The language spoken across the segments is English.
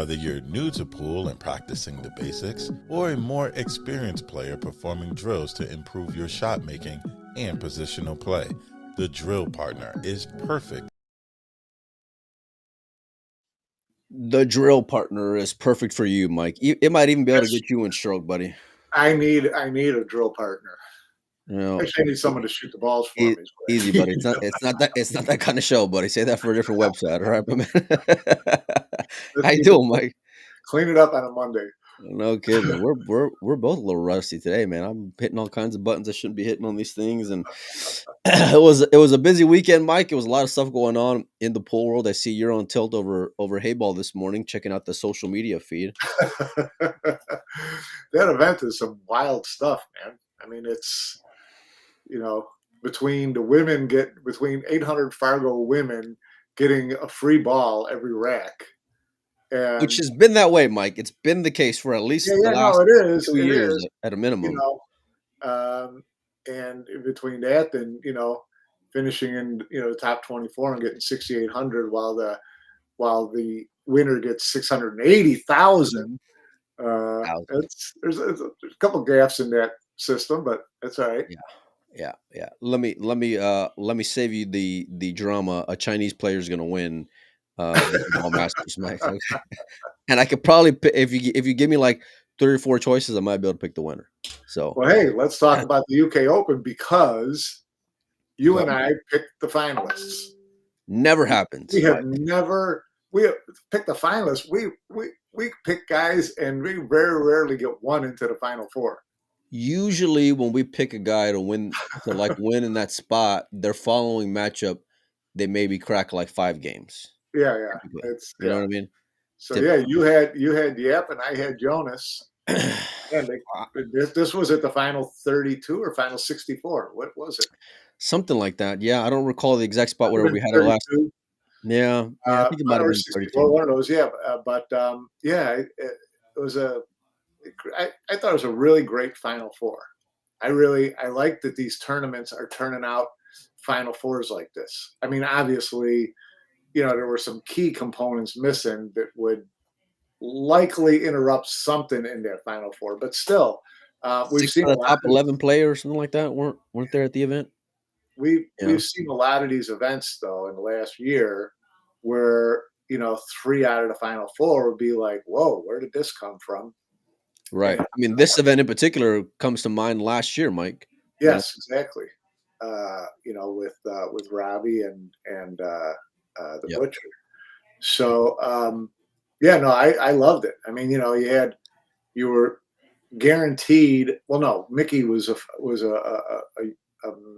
Whether you're new to pool and practicing the basics, or a more experienced player performing drills to improve your shot making and positional play, the Drill Partner is perfect. The drill partner is perfect for you, Mike. It might even be able to Yes. get you in stroke, buddy. I need a drill partner. You know, Actually, I need someone to shoot the balls for me. is what I easy, need. buddy. It's not that kind of show, buddy. Say that for a different website, all right, my man. Let's How you keep it doing, Mike? clean it up on a Monday. No kidding. We're both a little rusty today, man. I'm hitting all kinds of buttons I shouldn't be hitting on these things, and it was a busy weekend, Mike. It was a lot of stuff going on in the pool world. I see you're on tilt over Hayball this morning, checking out the social media feed. That event is some wild stuff, man. I mean, it's between 800 Fargo women getting a free ball every rack, Which and has been that way, Mike. It's been the case for at yeah, least the yeah, no, last it is, 2 it years is, at a you minimum. know, and in between that, then finishing in the top 24 and getting 6,800, while the winner gets 680,000. Thousand. There's a couple gaps in that system, but that's all right. Yeah. Yeah, yeah. Let me save you the drama. A Chinese player is gonna win the Hayball Masters, Mike. Okay? And I could probably if you give me like 3 or 4 choices, I might be able to pick the winner. So Well, hey, let's talk about the UK Open because you go. and I picked the finalists. Never happens. We have never picked the finalists. We pick guys, and we very rarely get one into the final four. Usually when we pick a guy to win in that spot, their following matchup, they maybe crack like 5 games. Yeah, yeah. Typically. It's You know what I mean? So yeah, you had Yep, and I had Jonas. And this was at the final 32 or final 64. What was it? Something like that. Yeah, I don't recall the exact spot where we had our last. 32, Yeah, I think it might have or been 64, 32. one of those. Yeah, but yeah, it was I thought it was a really great Final Four. I like that these tournaments are turning out Final Fours like this. I mean, obviously, there were some key components missing that would likely interrupt something in their Final Four, but still, we've 6 seen out a of lot top of 11 players, something like that, weren't there at the event? Yeah. we've seen a lot of these events though in the last year where 3 out of the Final Four would be like, whoa, where did this come from? Right. And I mean, this event in particular comes to mind last year, Mike. yes, exactly. With Robbie and the Yep. Butcher. So yeah, no, I loved it. I mean, you were guaranteed. Well, no, Mickey was a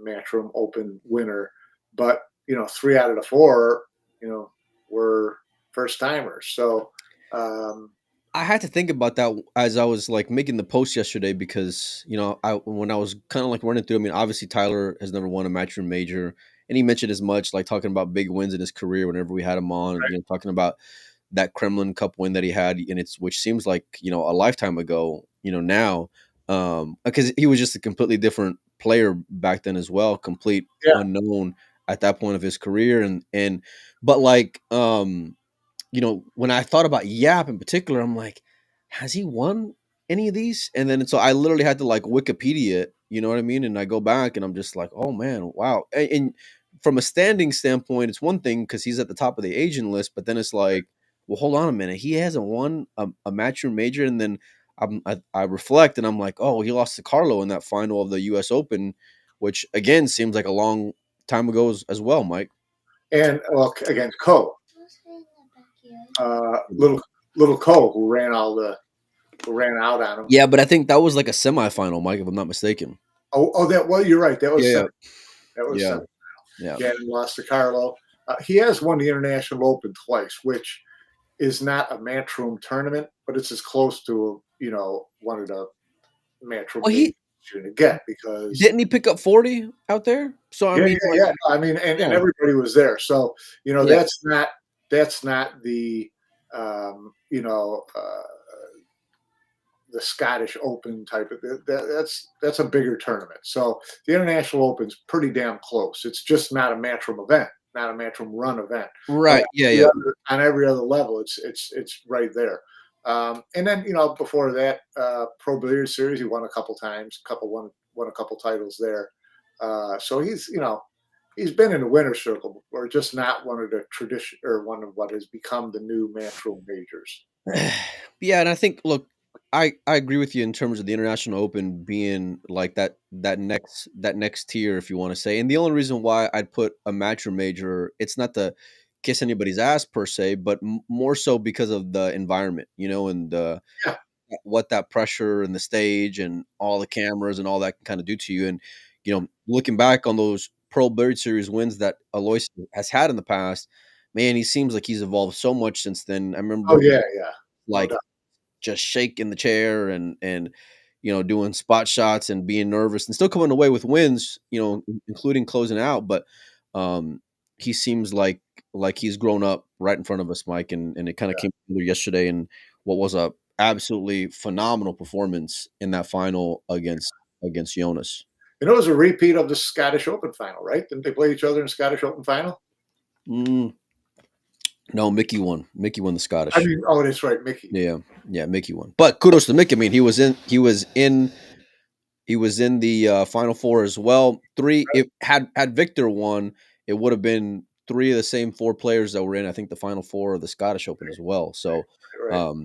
Matchroom Open winner, but 3 out of the 4, were first timers. So I had to think about that as I was like making the post yesterday because when I was kind of like running through. I mean, obviously Tyler has never won a Matchroom major, and he mentioned as much, like talking about big wins in his career whenever we had him on. right. Talking about that Kremlin Cup win that he had, and which seems like a lifetime ago. Now, because he was just a completely different player back then as well, complete Yeah, unknown at that point of his career, but like when I thought about Yap in particular, I'm like, has he won any of these? And then so I literally had to like Wikipedia it, you know what I mean? And I go back and I'm just like, oh man, wow. And from a standing standpoint, it's one thing because he's at the top of the agent list, but then it's like, well, hold on a minute, he hasn't won a Matchroom major, and then I reflect and I'm like, oh, he lost to Carlo in that final of the U.S. Open, which again seems like a long time ago as well, Mike. and well, against Cole, little Cole, who ran out on him. Yeah, but I think that was like a semifinal, Mike, if I'm not mistaken. Well, you're right. That was Yeah, that was yeah, semi. yeah. Yeah, and lost to Carlo. He has won the International Open twice, which is not a Matchroom tournament, but it's as close to one of the Matchroom Well, majors you're going to get because didn't he pick up 40 out there? So I yeah, mean, yeah, like, yeah. I mean, and yeah, everybody was there, so yeah, that's not the um, you know uh, the Scottish Open type of that's a bigger tournament. So the International Open's pretty damn close. It's just not a Matchroom event. not a Matchroom run event. Right. Yeah. On every other level, it's right there. And then before that, Pro Billiards Series, he won a couple times, won a couple titles there. So he's been in the winner's circle, or just not one of the tradition or one of what has become the new Matchroom majors. Yeah, and I think look, I agree with you in terms of the International Open being like that next tier, if you want to say. And the only reason why I'd put a Matchroom major, it's not to kiss anybody's ass per se, but more so because of the environment, and Yeah. what that pressure and the stage and all the cameras and all that can kind of do to you. And looking back on those Pro Billiard Series wins that Alois has had in the past, man, he seems like he's evolved so much since then. I remember, Oh yeah, no like doubt. just shaking the chair and doing spot shots and being nervous and still coming away with wins, including closing out. But um, he seems like he's grown up right in front of us, Mike, and it kind of Yeah. came together yesterday in what was a absolutely phenomenal performance in that final against Jonas. And it was a repeat of the Scottish Open final, right? Didn't they play each other in the Scottish Open final? Mm, no, Mickey won. Mickey won the Scottish. I mean, oh, that's right, Mickey. Yeah, Mickey won. But kudos to Mickey. I mean, he was in the Final Four as well. Three. If had Victor won, it would have been three of the same four players that were in, I think, the Final Four of the Scottish Open as well. So, Right.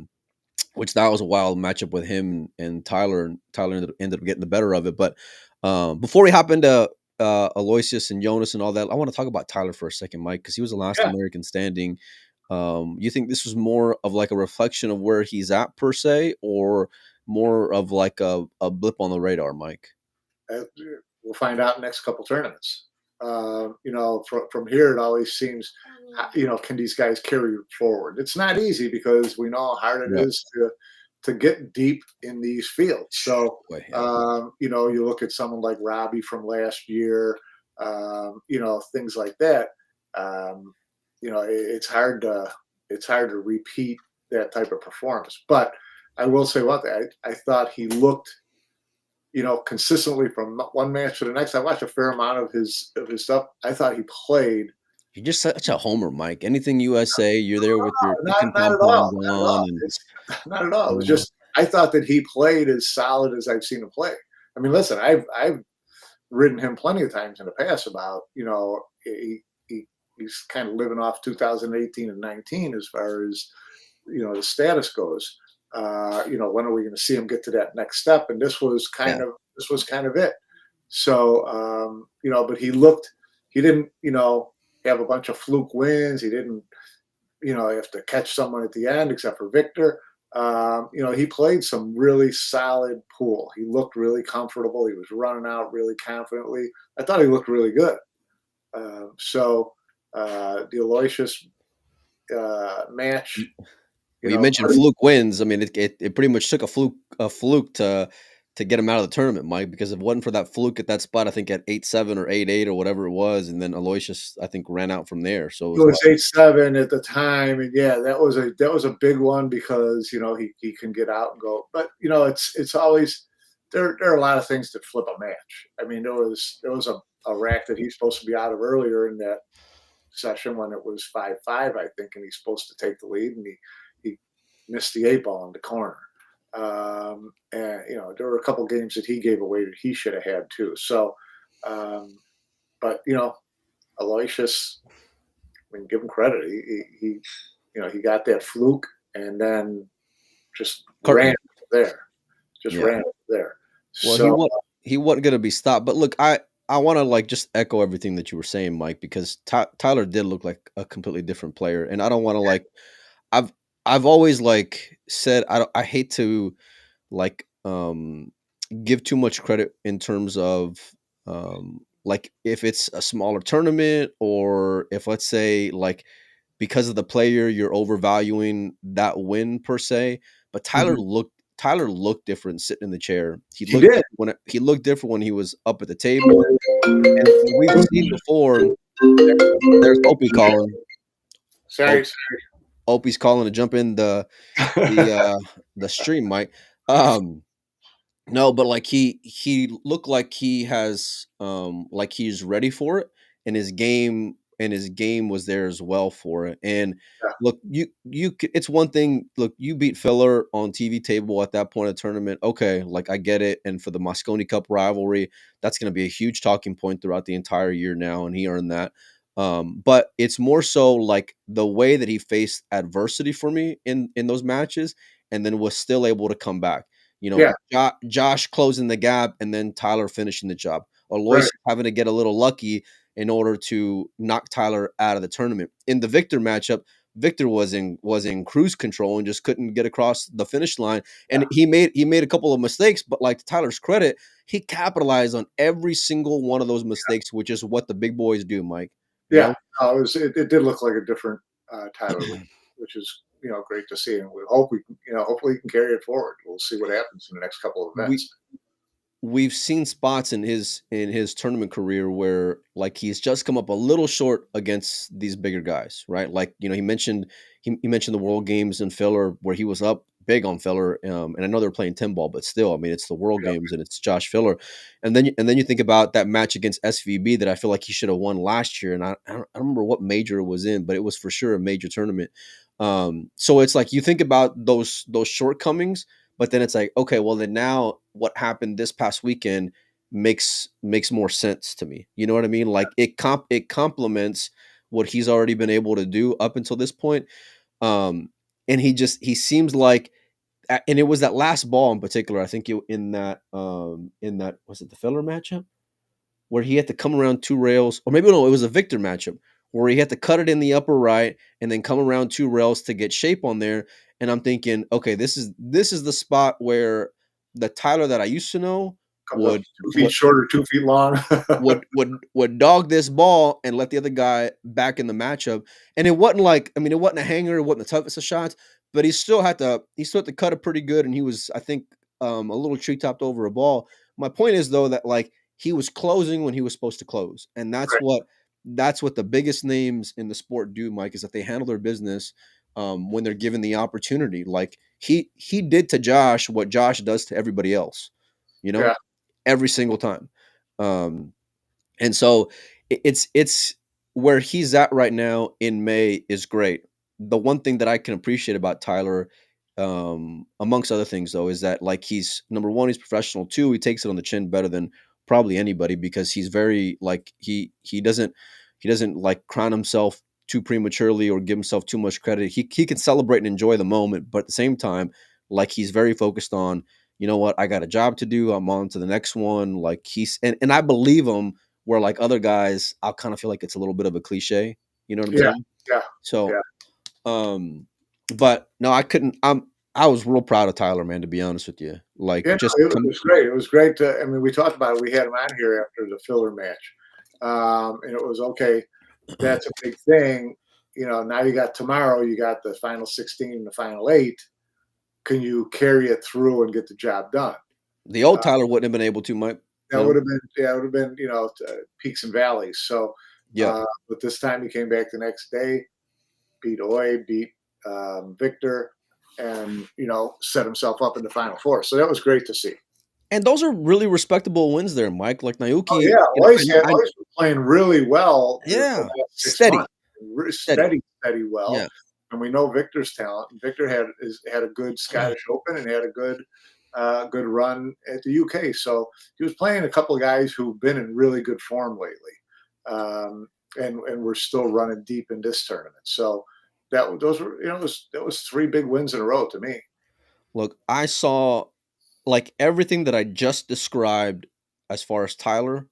Which that was a wild matchup with him and Tyler. And Tyler ended up getting the better of it. But before we hop into Aloysius and Jonas and all that, I want to talk about Tyler for a second, Mike, because he was the last Yeah. American standing. You think this was more of like a reflection of where he's at per se, or more of like a blip on the radar, Mike? We'll find out next couple tournaments. From here, it always seems, can these guys carry you forward? It's not easy because we know how hard it Yeah. is to get deep in these fields. So, Boy, yeah. you look at someone like Robbie from last year, things like that. It's hard to repeat that type of performance. But I will say one thing: I thought he looked, consistently from one match to the next. I watched a fair amount of his stuff. I thought he played. You're just such a homer, Mike. Anything USA, you're there with your Not pom at all. poms Not at on, all. and It's not at all. It was just I thought that he played as solid as I've seen him play. I mean, listen, I've ridden him plenty of times in the past about he's kind of living off 2018 and 19 as far as the status goes. When are we going to see him get to that next step? And this was kind of it. So but he didn't have a bunch of fluke wins. He didn't have to catch someone at the end, except for Victor. He played some really solid pool. He looked really comfortable. He was running out really confidently. I thought he looked really good. The Aloysius match. You mentioned fluke wins. I mean, it pretty much took a fluke to get him out of the tournament, Mike, because if it wasn't for that fluke at that spot, I think at 8-7 or 8-8 or whatever it was, and then Aloysius, I think, ran out from there. So it was 8-7 at the time, and yeah, that was a big one because he can get out and go. But it's always there are a lot of things that flip a match. I mean, there was a rack that he's supposed to be out of earlier in that session when it was 5-5, I think, and he's supposed to take the lead, and he missed the 8-ball in the corner. And there were a couple games that he gave away that he should have had too. So, but Aloysius, I mean, give him credit. He got that fluke and then just ran there. Ran there. Well, so, he wasn't going to be stopped. But look, I want to just echo everything that you were saying, Mike, because Tyler did look like a completely different player, and I don't want to I've always said I hate to give too much credit in terms of if it's a smaller tournament, or if, let's say, because of the player, you're overvaluing that win per se. But Tyler looked different sitting in the chair. He looked different when he was up at the table. And we've seen before. There's Opie calling. Sorry. Opie's calling to jump in the stream, Mike. No, but he looked like he has he's ready for it, and his game and his game was there as well for it. And Yeah. look, it's one thing. Look, you beat Filler on TV table at that point of the tournament. Okay, like I get it. And for the Mosconi Cup rivalry, that's going to be a huge talking point throughout the entire year now, and he earned that. But it's more so like the way that he faced adversity for me in those matches, and then was still able to come back. You know, Josh closing the gap, and then Tyler finishing the job. Alois having to get a little lucky in order to knock Tyler out of the tournament. In the Victor matchup, Victor was in cruise control and just couldn't get across the finish line. And he made a couple of mistakes, but like to Tyler's credit, he capitalized on every single one of those mistakes, which is what the big boys do, Mike. Yeah, it did look like a different Tyler, which is great to see, and we hope hopefully he can carry it forward. We'll see what happens in the next couple of events. We've seen spots in his tournament career where like he's just come up a little short against these bigger guys, right? Like he mentioned the World Games in Filler where he was up big on Filler, and I know they're playing 10 ball, but still, I mean, it's the World Games and it's Josh Filler, and then you think about that match against SVB that I feel like he should have won last year, and I don't remember what major it was in, but it was for sure a major tournament. So it's like you think about those shortcomings, but then it's like, okay, well then now what happened this past weekend makes more sense to me. You know what I mean? Like it complements what he's already been able to do up until this point. And he seems like, and it was that last ball in particular, I think in that was it the Filler matchup where he had to come around two rails, or maybe no, it was a Victor matchup where he had to cut it in the upper right and then come around two rails to get shape on there. And I'm thinking, okay, this is the spot where the Tyler that I used to know would 2 feet short or 2 feet long would dog this ball and let the other guy back in the matchup. And it wasn't like, I mean, it wasn't a hanger, it wasn't the toughest of shots, but he still had to cut it pretty good. And he was, I think, a little tree topped over a ball. My point is though that like he was closing when he was supposed to close, and that's what the biggest names in the sport do, Mike, is that they handle their business when they're given the opportunity. Like he did to Josh what Josh does to everybody else, every single time. And so it's where he's at right now in May is great. The one thing that I can appreciate about Tyler, amongst other things though, is that like he's number one, he's professional. Two, he takes it on the chin better than probably anybody because he's very like he doesn't like crown himself too prematurely or give himself too much credit. He can celebrate and enjoy the moment, but at the same time, like he's very focused on, you know what, I got a job to do. I'm on to the next one. Like and I believe him where like other guys, I'll kind of feel like it's a little bit of a cliche. You know what I'm saying? Yeah. So, but no, I was real proud of Tyler, man, to be honest with you. Like, it was great. It was great. I mean, we talked about it. We had him on here after the Filler match. And it was okay. That's a big thing. Now you got tomorrow, you got the final 16 and the final 8. Can you carry it through and get the job done? The old Tyler wouldn't have been able to, Mike. That would have been, peaks and valleys. So, but this time he came back the next day, beat Oy, beat Victor, and, set himself up in the final 4. So that was great to see. And those are really respectable wins there, Mike. Like Naoki. Oh, yeah. Oy's been playing really well. Yeah. Steady well. Yeah. And we know Victor's talent. Victor had a good Scottish Open and had a good run at the UK. So he was playing a couple of guys who've been in really good form lately, and we're still running deep in this tournament. So that was 3 big wins in a row to me. Look, I saw like everything that I just described as far as Tyler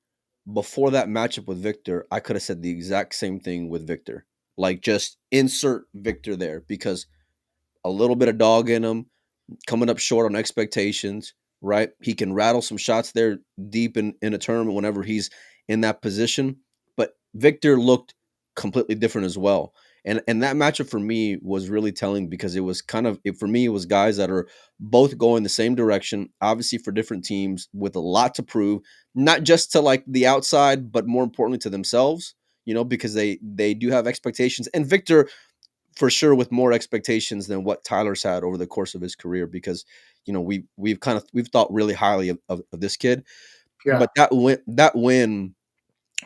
before that matchup with Victor. I could have said the exact same thing with Victor. Like just insert Victor there because a little bit of dog in him, coming up short on expectations, right? He can rattle some shots there deep in a tournament whenever he's in that position. But Victor looked completely different as well. And that matchup for me was really telling because it was for me, it was guys that are both going the same direction, obviously for different teams with a lot to prove, not just to like the outside, but more importantly to themselves, because they do have expectations. And Victor, for sure, with more expectations than what Tyler's had over the course of his career, because, we've thought really highly of this kid. Yeah. But that win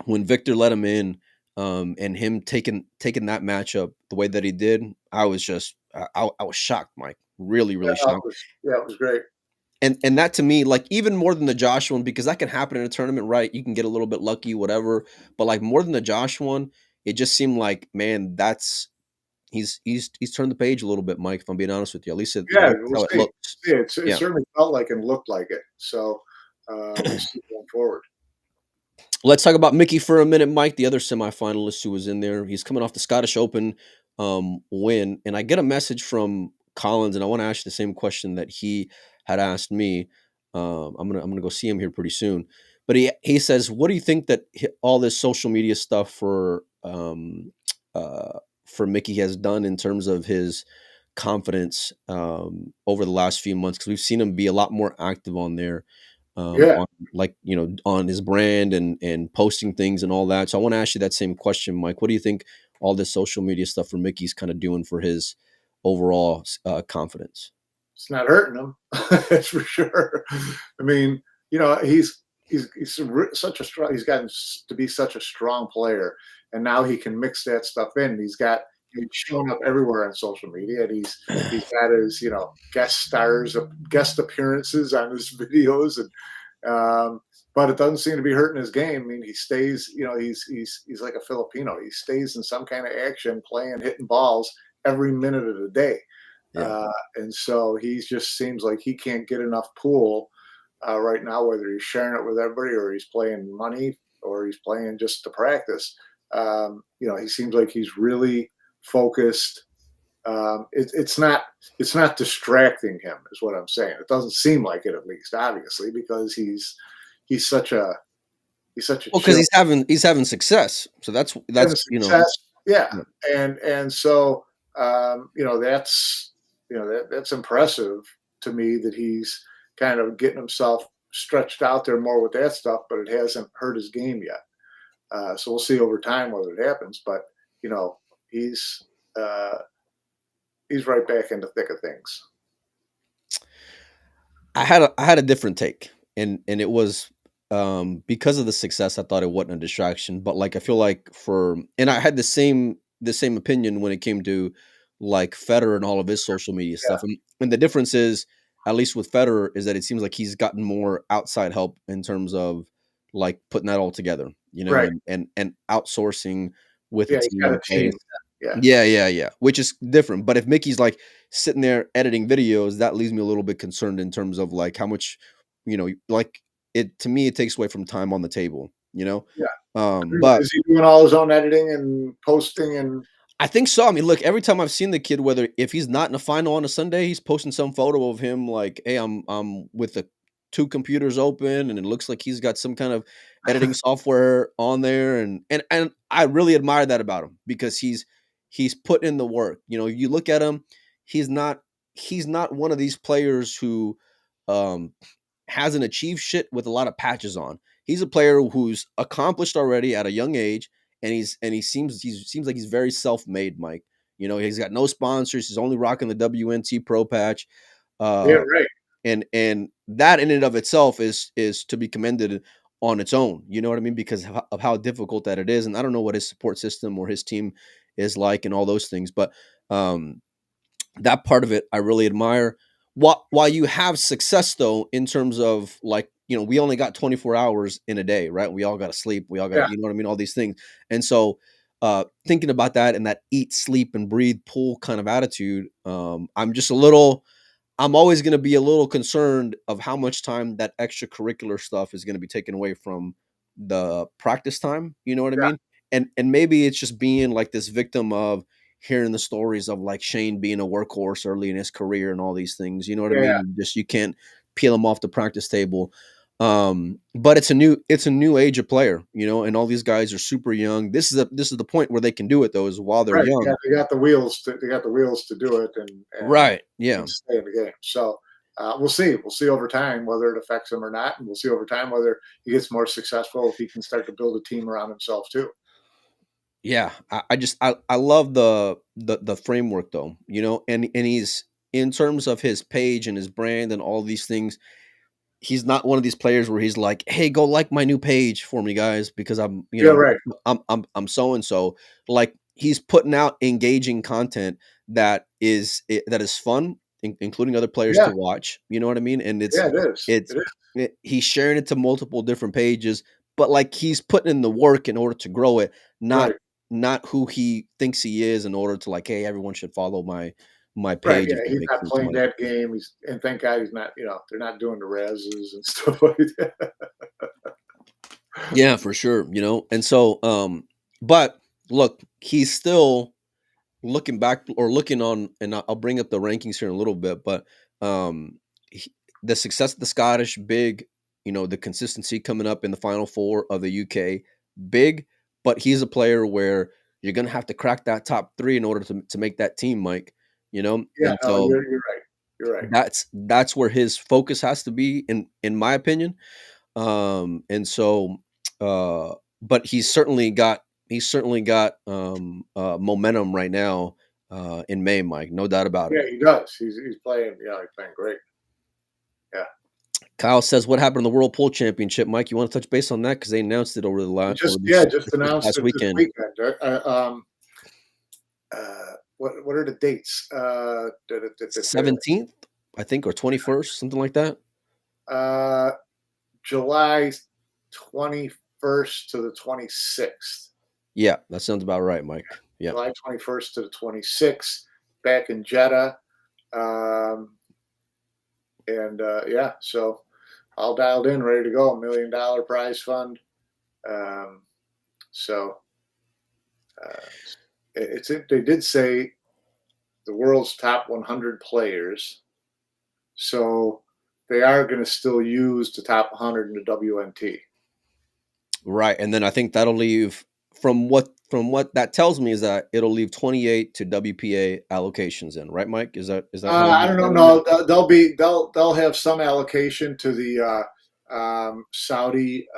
when Victor let him in, And him taking that matchup the way that he did, I was just I was shocked, Mike. Really, really shocked. It was great. And that to me, like even more than the Josh one, because that can happen in a tournament, right? You can get a little bit lucky, whatever. But like more than the Josh one, it just seemed like, man, that's he's turned the page a little bit, Mike. If I'm being honest with you, at least Yeah, that's we'll how it see. looks. Yeah, it Yeah. certainly felt like and looked like it. So we'll see going forward. Let's talk about Mickey for a minute, Mike, the other semifinalist who was in there. He's coming off the Scottish Open win, and I get a message from Collins, and I want to ask you the same question that he had asked me. I'm gonna go see him here pretty soon, but he says, "What do you think that all this social media stuff for Mickey has done in terms of his confidence over the last few months? Because we've seen him be a lot more active on there." Yeah. On like on his brand and posting things and all that. So I want to ask you that same question, Mike. What do you think all this social media stuff for Mickey's kind of doing for his overall confidence? It's not hurting him. That's for sure. I mean, he's such a strong. He's gotten to be such a strong player, and now he can mix that stuff in. He's shown up everywhere on social media, and he's got his guest appearances on his videos, and but it doesn't seem to be hurting his game. I mean, he stays. He's like a Filipino. He stays in some kind of action, playing, hitting balls every minute of the day. Yeah. And so he just seems like he can't get enough pool right now, whether he's sharing it with everybody or he's playing money or he's playing just to practice. He seems like he's really focused. It's not distracting him, is what I'm saying. It doesn't seem like it, at least, obviously, because he's such a well, because he's having success. So that's success. Yeah. And so that's impressive to me that he's kind of getting himself stretched out there more with that stuff, but it hasn't hurt his game yet. So we'll see over time whether it happens. But he's right back in the thick of things. I had a different take, and it was because of the success. I thought it wasn't a distraction, but like I feel like and I had the same opinion when it came to like Federer and all of his social media stuff. And the difference is, at least with Federer, is that it seems like he's gotten more outside help in terms of like putting that all together, right. and outsourcing with a team. Yeah. Which is different. But if Mickey's like sitting there editing videos, that leaves me a little bit concerned in terms of like how much, like to me, it takes away from time on the table, Yeah. But is he doing all his own editing and posting? And I think so. I mean, look, every time I've seen the kid, whether if he's not in a final on a Sunday, he's posting some photo of him like, "Hey, I'm with the 2 computers open," and it looks like he's got some kind of editing software on there, and I really admire that about him because he's put in the work. You look at him, he's not one of these players who hasn't achieved shit with a lot of patches on. He's a player who's accomplished already at a young age. And he seems like he's very self-made, Mike. He's got no sponsors. He's only rocking the WNT Pro patch. Yeah, right. And that in and of itself is to be commended on its own. You know what I mean? Because of how difficult that it is. And I don't know what his support system or his team is like and all those things, but that part of it I really admire. While you have success though, in terms of like, we only got 24 hours in a day, right? We all got to sleep. We all got, you know what I mean? All these things. And so thinking about that and that eat, sleep, and breathe pool kind of attitude, I'm always going to be a little concerned of how much time that extracurricular stuff is going to be taken away from the practice time. You know what I mean? And maybe it's just being like this victim of hearing the stories of like Shane being a workhorse early in his career and all these things. You know what I mean? You can't peel him off the practice table. But it's a new age of player, and all these guys are super young. This is the point where they can do it though, is while they're young. Yeah, they got the wheels to do it and right. Yeah. And stay in the game. So we'll see. We'll see over time whether it affects him or not. And we'll see over time whether he gets more successful, if he can start to build a team around himself too. Yeah. I love the framework though, and he's, in terms of his page and his brand and all these things, he's not one of these players where he's like, "Hey, go like my new page for me, guys, because I'm, Yeah, right. I'm so and so." Like he's putting out engaging content that is fun, including other players Yeah, to watch. You know what I mean? And yeah, it is. it's It is. he's sharing it to multiple different pages, but like he's putting in the work in order to grow it, not Right. not who he thinks he is in order to like, hey, everyone should follow my Right. page Yeah, if that he's makes not sense, playing Mike. that game. And thank God he's not. They're not doing the reses and stuff like that. Yeah, for sure, And so but look, he's still looking back or looking on, and I'll bring up the rankings here in a little bit, but um the success of the Scottish, big, the consistency coming up in the final four of the UK, big, but he's a player where you're going to have to crack that top 3 in order to make that team, Mike, Yeah. and No, so you're right. You're right. that's where his focus has to be in my opinion. And so but he's certainly got momentum right now in May, Mike, no doubt about it. Yeah, he does. He's playing. Yeah, he's playing great. Yeah. Kyle says, "What happened to the World Pool Championship, Mike? You want to touch base on that because they announced it over the last over Just this announced past it this weekend, weekend. What are the dates? 17th, I think, or 21st, something like that." Uh, July 21st to the 26th. Yeah, that sounds about right, Mike. Yeah, July 21st to the 26th, back in Jeddah. And yeah, so all dialed in, ready to go. $1 million prize fund. So they did say the world's top 100 players. So they are going to still use the top 100 in the WNT. right. And then I think that'll leave, from what that tells me, is that it'll leave 28 to WPA allocations in, right, Mike? Is that how I you don't know. No, they'll have some allocation to the Saudi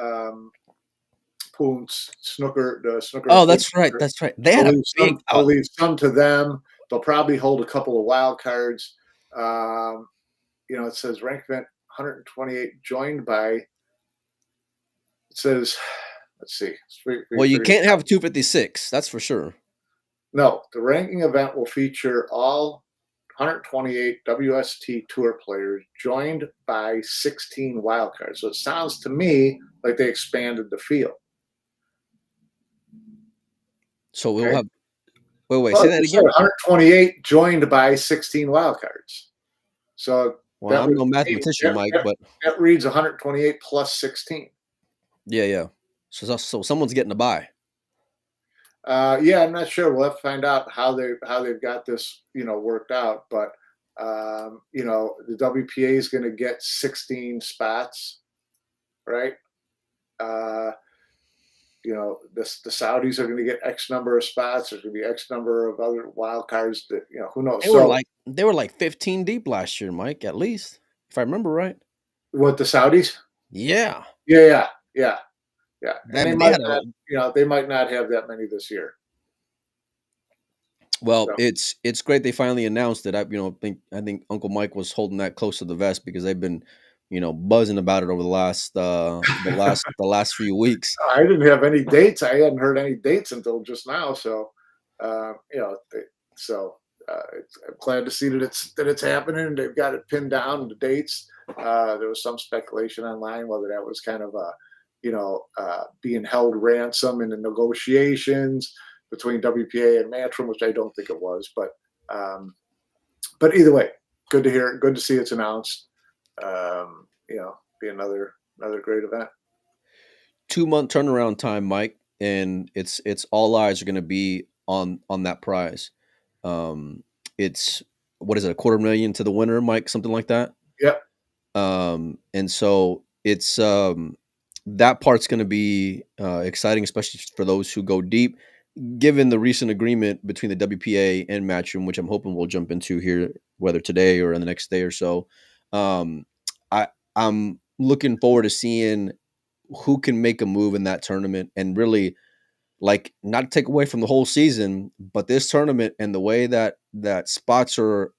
pool snooker. The snooker. Oh, that's right. That's right. They had a big. They'll leave some to them. They'll probably hold a couple of wild cards. It says rank event 128 joined by. It says, let's see. Well, you can't have 256. That's for sure. No, the ranking event will feature all 128 WST Tour players joined by 16 wildcards. So it sounds to me like they expanded the field. So we'll have. Wait. Say that again. 128 joined by 16 wildcards. So well, I'm no mathematician, Mike, but that reads 128 plus 16. Yeah. So someone's getting a bye. Yeah, I'm not sure. We'll have to find out how they've got this, worked out. But the WPA is going to get 16 spots, right? The Saudis are going to get X number of spots. There's going to be X number of other wild cards that, who knows. They were like 15 deep last year, Mike, at least, if I remember right. What, the Saudis? Yeah. Yeah. They might not have that many this year. Well, so it's great they finally announced it. I think Uncle Mike was holding that close to the vest because they've been, buzzing about it over the last few weeks. I didn't have any dates. I hadn't heard any dates until just now. So, I'm glad to see that it's happening. They've got it pinned down, the dates. There was some speculation online whether that was kind of being held ransom in the negotiations between WPA and Matchroom, which I don't think it was. But either way, good to hear. Good to see it's announced. Be another great event. 2-month turnaround time, Mike, and it's all eyes are going to be on that prize. It's, what is it, $250,000 to the winner, Mike, something like that? Yep. And so it's that part's going to be exciting, especially for those who go deep, given the recent agreement between the WPA and Matchroom, which I'm hoping we'll jump into here, whether today or in the next day or so. I'm looking forward to seeing who can make a move in that tournament, and really, like, not to take away from the whole season, but this tournament and the way that spots are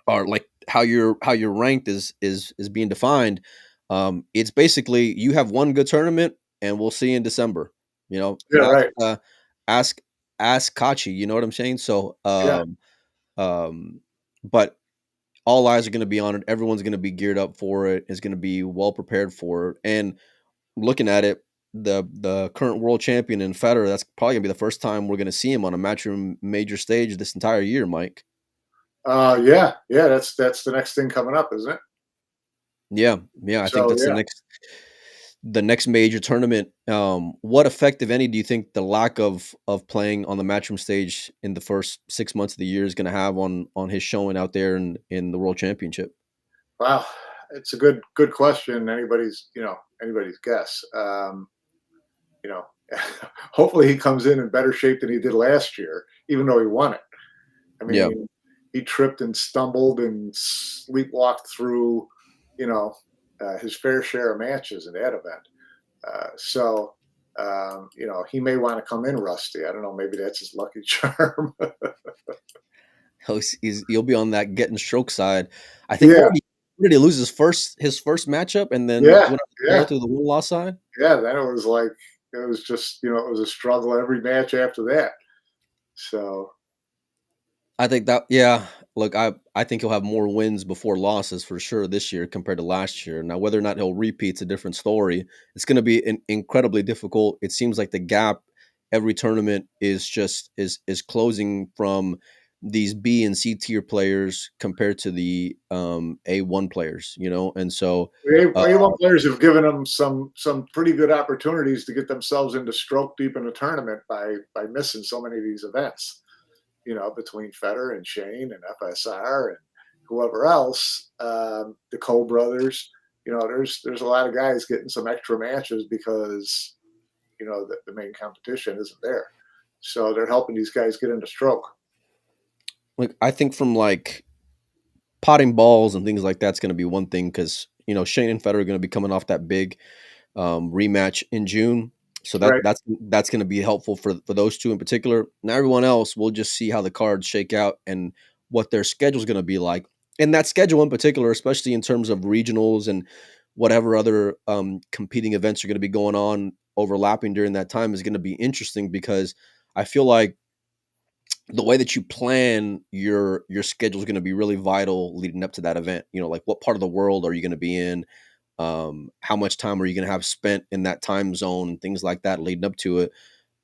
like how you're ranked is being defined. It's basically you have one good tournament, and we'll see you in December. You know, Yeah, right. ask Kachi. You know what I'm saying? So, Yeah. But all eyes are going to be on it. Everyone's going to be geared up for it. Is going to be well prepared for it. And looking at it, the current world champion in Federer, that's probably going to be the first time we're going to see him on a Matchroom major stage this entire year, Mike. Yeah. That's the next thing coming up, isn't it? Yeah. I think that's yeah. the next major tournament. What effect, if any, do you think the lack of playing on the Matchroom stage in the first 6 months of the year is going to have on his showing out there in the World Championship? Wow, it's a good question. Anybody's guess. You know, hopefully he comes in better shape than he did last year, even though he won it. I mean, Yeah. he tripped and stumbled and sleepwalked through, his fair share of matches in that event. So, he may want to come in rusty. I don't know. Maybe that's his lucky charm. He'll be on that getting stroke side. I think Yeah, what did he lose his first matchup and then yeah, went yeah, to the win loss side? yeah. Then it was like it was just it was a struggle every match after that. So I think that look, I think he'll have more wins before losses for sure this year compared to last year. Now, whether or not he'll repeat's a different story. It's going to be incredibly difficult. It seems like the gap every tournament is just is closing from these B and C tier players compared to the A1 players, and so A1 players have given them some pretty good opportunities to get themselves into stroke deep in the tournament by missing so many of these events. Between Federer and Shane and FSR and whoever else, the Cole brothers. There's a lot of guys getting some extra matches because the main competition isn't there, so they're helping these guys get into stroke. like I think from like potting balls and things like that's going to be one thing because Shane and Federer are going to be coming off that big rematch in June. So Right. that's going to be helpful for those two in particular. Now everyone else, we'll just see how the cards shake out and what their schedule is going to be like. And that schedule in particular, especially in terms of regionals and whatever other competing events are going to be going on overlapping during that time, is going to be interesting because I feel like the way that you plan your schedule is going to be really vital leading up to that event. Like what part of the world are you going to be in? How much time are you going to have spent in that time zone, things like that leading up to it.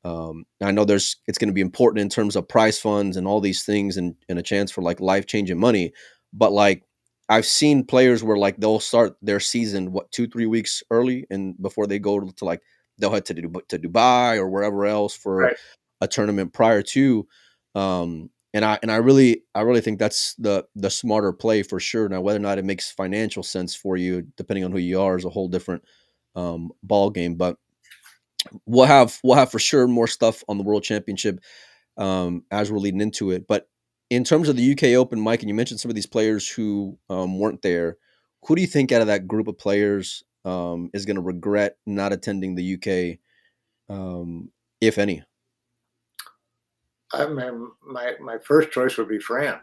I know it's going to be important in terms of prize funds and all these things and a chance for like life-changing money. But like I've seen players where like they'll start their season 2-3 weeks early and before they go to like they'll head to Dubai or wherever else for Right. a tournament prior to. And I really think that's the smarter play for sure. Now, whether or not it makes financial sense for you, depending on who you are, is a whole different ball game. But we'll have for sure more stuff on the World Championship as we're leading into it. But in terms of the UK Open, Mike, and you mentioned some of these players who weren't there. Who do you think out of that group of players is going to regret not attending the UK, if any? I mean, my first choice would be Fran.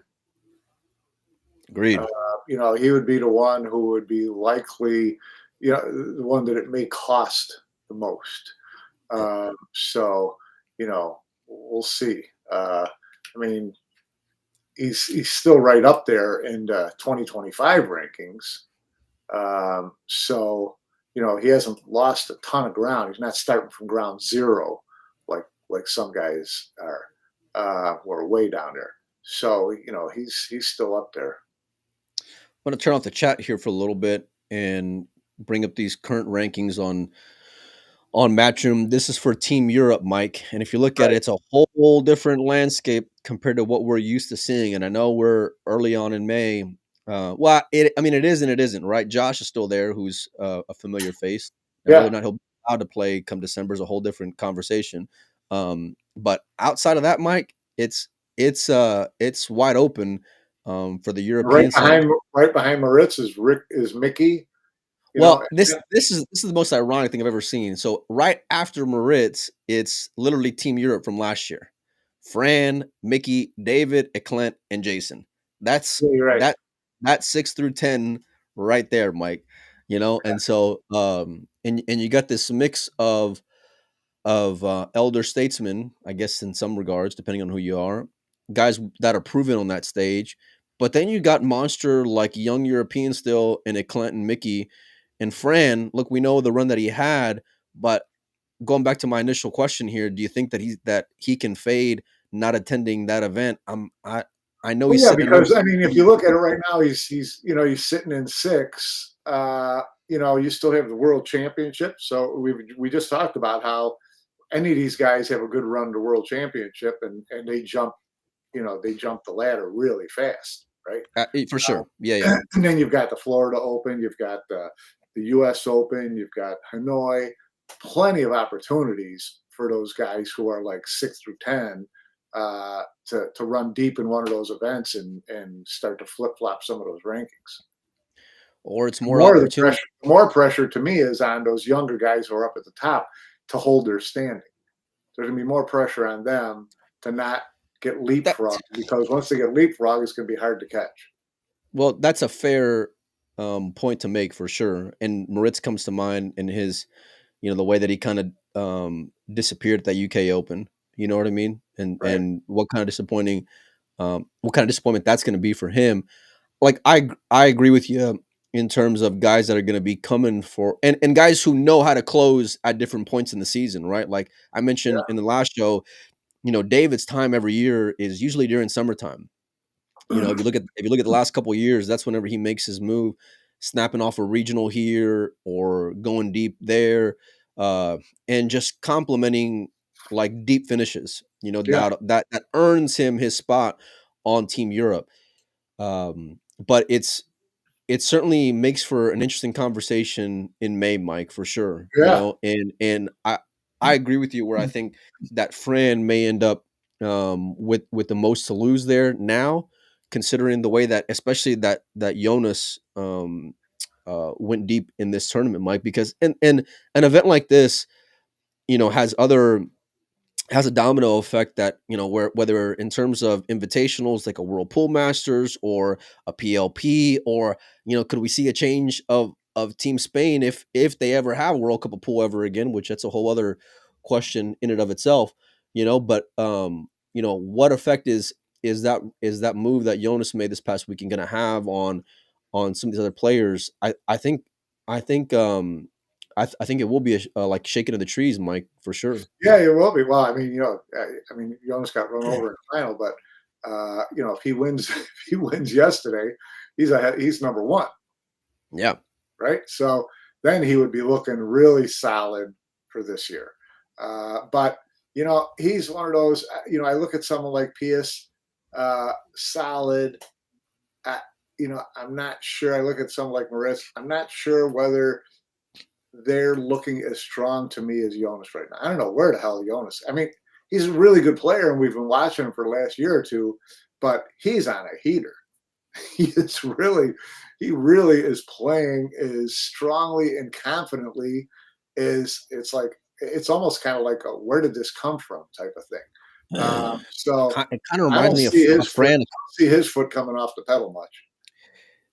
Agreed. He would be the one who would be likely, the one that it may cost the most. So, we'll see. I mean, he's still right up there in the 2025 rankings. So, he hasn't lost a ton of ground. He's not starting from ground zero like some guys are. We're way down there. So, he's still up there. I'm going to turn off the chat here for a little bit and bring up these current rankings on Matchroom. This is for Team Europe, Mike. And if you look at it, it's a whole different landscape compared to what we're used to seeing. And I know we're early on in May. It is and it isn't, right? Josh is still there, who's a familiar face. And whether or not he'll be allowed to play come December is a whole different conversation. But outside of that, Mike, it's wide open for the European side. Right behind Moritz is Mickey. This is the most ironic thing I've ever seen. So right after Moritz, it's literally Team Europe from last year. Fran, Mickey, David, Eklent, and Jason. That's you're right. That 6 through 10 right there, Mike. And so and you got this mix of elder statesmen, I guess in some regards, depending on who you are, guys that are proven on that stage. But then you got monster like young Europeans still in a Clinton, Mickey, and Fran. Look, we know the run that he had, but going back to my initial question here, do you think that he can fade not attending that event? I know Well, he's yeah, sitting in. because I mean, if you look at it right now, he's sitting in 6. You still have the World Championship. So we just talked about how any of these guys have a good run to World Championship, and they jump the ladder really fast, right? For sure. Yeah. And then you've got the Florida Open, you've got the U.S. Open, you've got Hanoi, plenty of opportunities for those guys who are like 6 through 10 to run deep in one of those events and start to flip flop some of those rankings. Or it's more opportunity. More pressure to me is on those younger guys who are up at the top to hold their standing. There's going to be more pressure on them to not get leapfrogged, because once they get leapfrogged, it's going to be hard to catch. Well, that's a fair point to make for sure. And Moritz comes to mind in his, the way that he kind of disappeared at that UK Open. You know what I mean? And what kind of disappointment that's going to be for him. Like I agree with you in terms of guys that are going to be coming for and guys who know how to close at different points in the season, right? Like I mentioned in the last show, David's time every year is usually during summertime. If you look at the last couple of years, that's whenever he makes his move, snapping off a regional here or going deep there, and just complimenting like deep finishes. That earns him his spot on Team Europe. But it certainly makes for an interesting conversation in May, Mike, for sure. Yeah. And I agree with you where I think that Fran may end up with the most to lose there now, considering the way that especially that Jonas went deep in this tournament, Mike, because and an event like this, has a domino effect that whether in terms of invitationals like a World Pool Masters or a PLP, or could we see a change of Team Spain if they ever have a World Cup of Pool ever again, which that's a whole other question in and of itself. But what effect is that move that Jonas made this past weekend going to have on some of these other players? I think I think it will be like shaking of the trees, Mike, for sure. Yeah, it will be. Well, I mean, you almost got run over in the final, but if he wins yesterday, he's number 1. Yeah. Right. So then he would be looking really solid for this year. But he's one of those. I look at someone like Pius, solid. I'm not sure. I look at someone like Moritz. I'm not sure whether they're looking as strong to me as Jonas right now. I don't know where the hell Jonas. I mean, he's a really good player, and we've been watching him for the last year or two, but he's on a heater. He really is playing as strongly and confidently as it's almost kind of like a where did this come from type of thing. So it kind of reminds me of Fran. I don't see his foot coming off the pedal much.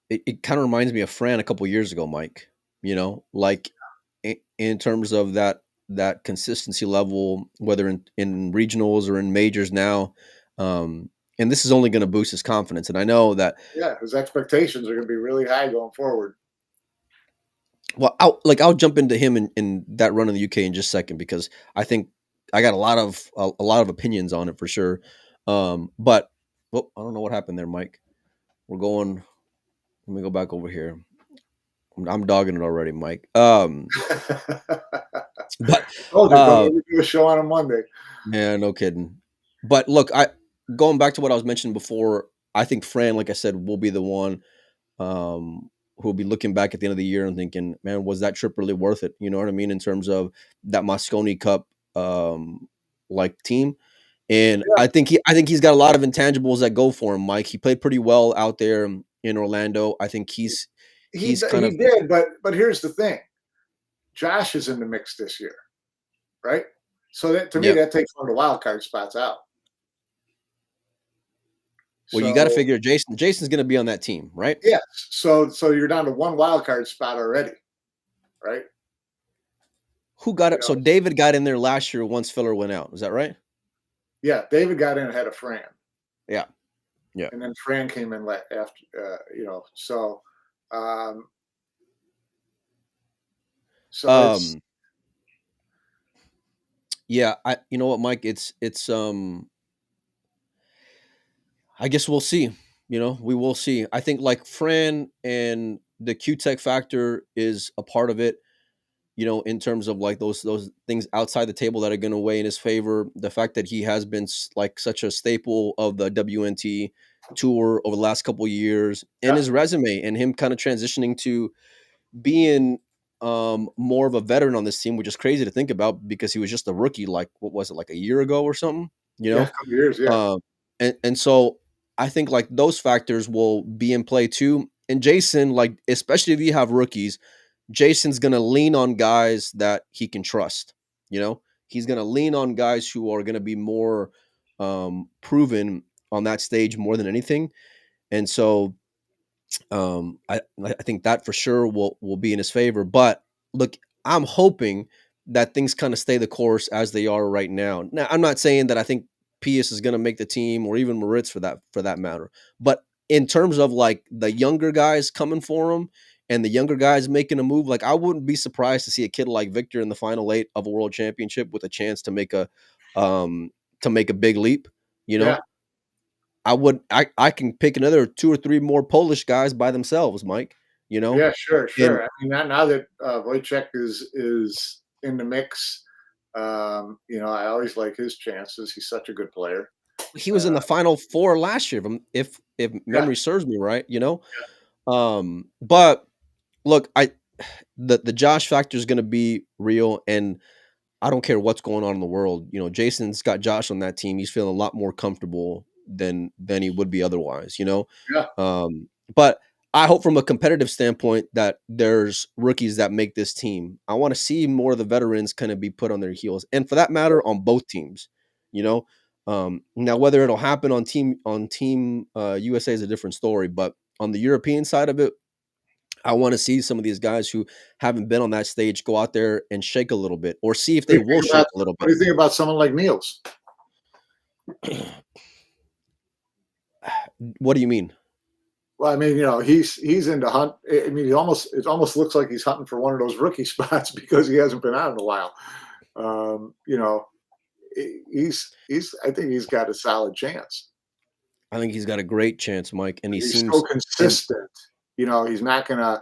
It kind of reminds me of Fran a couple of years ago, Mike. Like in terms of that consistency level, whether in regionals or in majors now, and this is only going to boost his confidence. And I know that his expectations are going to be really high going forward. Well, I'll jump into him in that run in the UK in just a second, because I think I got a lot of opinions on it for sure. But I don't know what happened there, Mike. Let me go back over here. I'm dogging it already, Mike. But we do a show on a Monday. Yeah, no kidding. But look, going back to what I was mentioning before, I think Fran, like I said, will be the one who will be looking back at the end of the year and thinking, man, was that trip really worth it? You know what I mean? In terms of that Mosconi Cup like team. And I think he's got a lot of intangibles that go for him, Mike. He played pretty well out there in Orlando. I think he did, but here's the thing. Josh is in the mix this year, right? So that to me, that takes one of the wild card spots out. Well, you got to So figure Jason's going to be on that team, right? yes, so you're down to one wild card spot already, right? Who got You it? So know, David got in there last year once Filler went out. Is that right? yeah, David got in ahead of Fran, Yeah. Yeah. and then Fran came in after, so um, it's Um, yeah, you know what, Mike, I guess we'll see. We will see. I think like Fran and the Q-Tech factor is a part of it, in terms of like those things outside the table that are going to weigh in his favor. The fact that he has been like such a staple of the WNT tour over the last couple of years, and yeah, his resume, and him kind of transitioning to being more of a veteran on this team, which is crazy to think about because he was just a rookie, like what was it, like a year ago or something, yeah, a couple years, yeah, um, and so I think like those factors will be in play too. And Jason, like especially if you have rookies, Jason's gonna lean on guys that he can trust. He's gonna lean on guys who are gonna be more proven on that stage more than anything. And so I think that for sure will be in his favor. But look, I'm hoping that things kind of stay the course as they are right now. Now, I'm not saying that I think Pius is going to make the team or even Moritz for that matter. But in terms of like the younger guys coming for him and the younger guys making a move, like I wouldn't be surprised to see a kid like Victor in the final 8 of a world championship with a chance to make a big leap. You yeah, know, I can pick another 2 or 3 more Polish guys by themselves, Mike, yeah, sure, and sure. I mean, now that Wojciech is in the mix, I always like his chances. He's such a good player. he was in Uh, the Final Four last year, if yeah, memory serves me right. But look, the Josh factor is gonna be real, and I don't care what's going on in the world. Jason's got Josh on that team. He's feeling a lot more comfortable than he would be otherwise. yeah, But I hope from a competitive standpoint that there's rookies that make this team. I want to see more of the veterans kind of be put on their heels, and for that matter, on both teams. You know, Now whether it'll happen on team USA is a different story, but on the European side of it, I want to see some of these guys who haven't been on that stage go out there and shake a little bit, or see if What do they you will think about shake a little what do bit. you think about someone like Niels? What do you mean? Well, I mean, he's into hunt. I mean, it almost looks like he's hunting for one of those rookie spots because he hasn't been out in a while. Um, you know, he's. I think he's got a solid chance. I think he's got a great chance, Mike, and he He's so seems and consistent. He's not gonna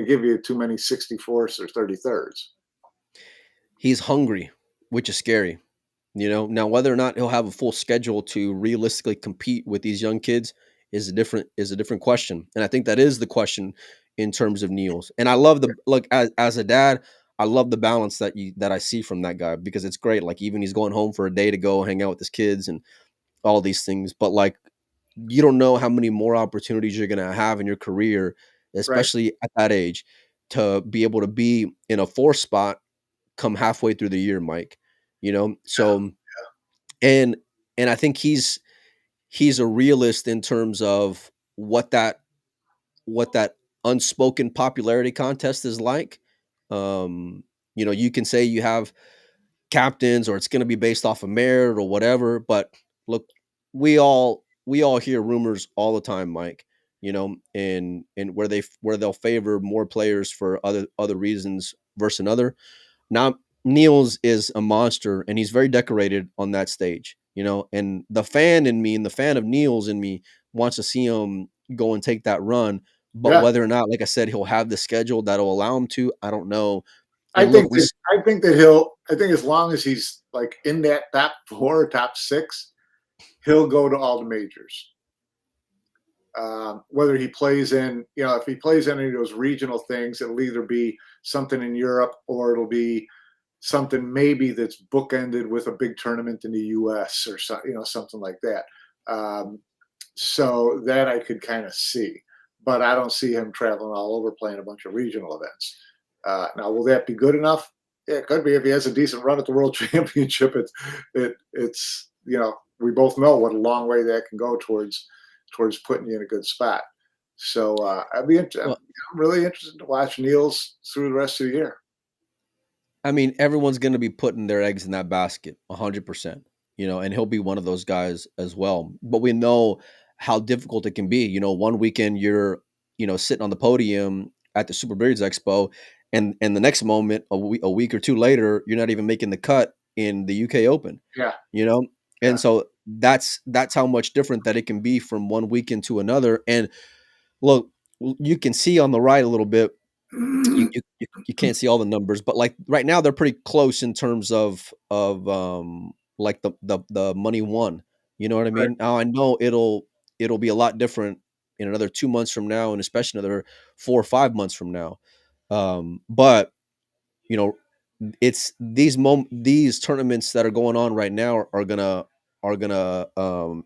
give you too many 64s or 33rds. he's hungry, which is scary. Now whether or not he'll have a full schedule to realistically compete with these young kids is a different question, and I think that is the question in terms of Niels. And I love the look as a dad. I love the balance that I see from that guy because it's great. Like even he's going home for a day to go hang out with his kids and all these things, but like you don't know how many more opportunities you're gonna have in your career, Right. especially at that age, to be able to be in a 4 spot come halfway through the year, Mike. So and I think he's a realist in terms of what that unspoken popularity contest is like. You can say you have captains or it's going to be based off of merit or whatever, but look, we all hear rumors all the time, Mike. And where they'll favor more players for other reasons versus another. Now, Niels is a monster and he's very decorated on that stage. And the fan in me and the fan of Niels in me wants to see him go and take that run. But Yeah. whether or not, like I said, he'll have the schedule that'll allow him to, I don't know. I And look, think that I think that he'll. I think as long as he's like in that top 4, top 6, he'll go to all the majors. Whether he plays in, if he plays in any of those regional things, it'll either be something in Europe or it'll be something maybe that's bookended with a big tournament in the U.S. or something like that. So that I could kind of see, but I don't see him traveling all over playing a bunch of regional events. Now, will that be good enough? Yeah, it could be if he has a decent run at the World Championship. It's we both know what a long way that can go towards towards putting you in a good spot. So I'm Well, really interested to watch Niels through the rest of the year. I mean, everyone's going to be putting their eggs in that basket, 100%. And he'll be one of those guys as well. But we know how difficult it can be. One weekend you're, sitting on the podium at the Super Billiards Expo, and the next moment, a week or two later, you're not even making the cut in the UK Open. Yeah, You know, yeah, and so that's how much different that it can be from one weekend to another. And look, you can see on the right a little bit. You can't see all the numbers, but like right now they're pretty close in terms of like the money won. You know what I right. mean? Now I know it'll be a lot different in another 2 months from now, and especially another 4 or 5 months from now. But you know, it's these tournaments that are going on right now are gonna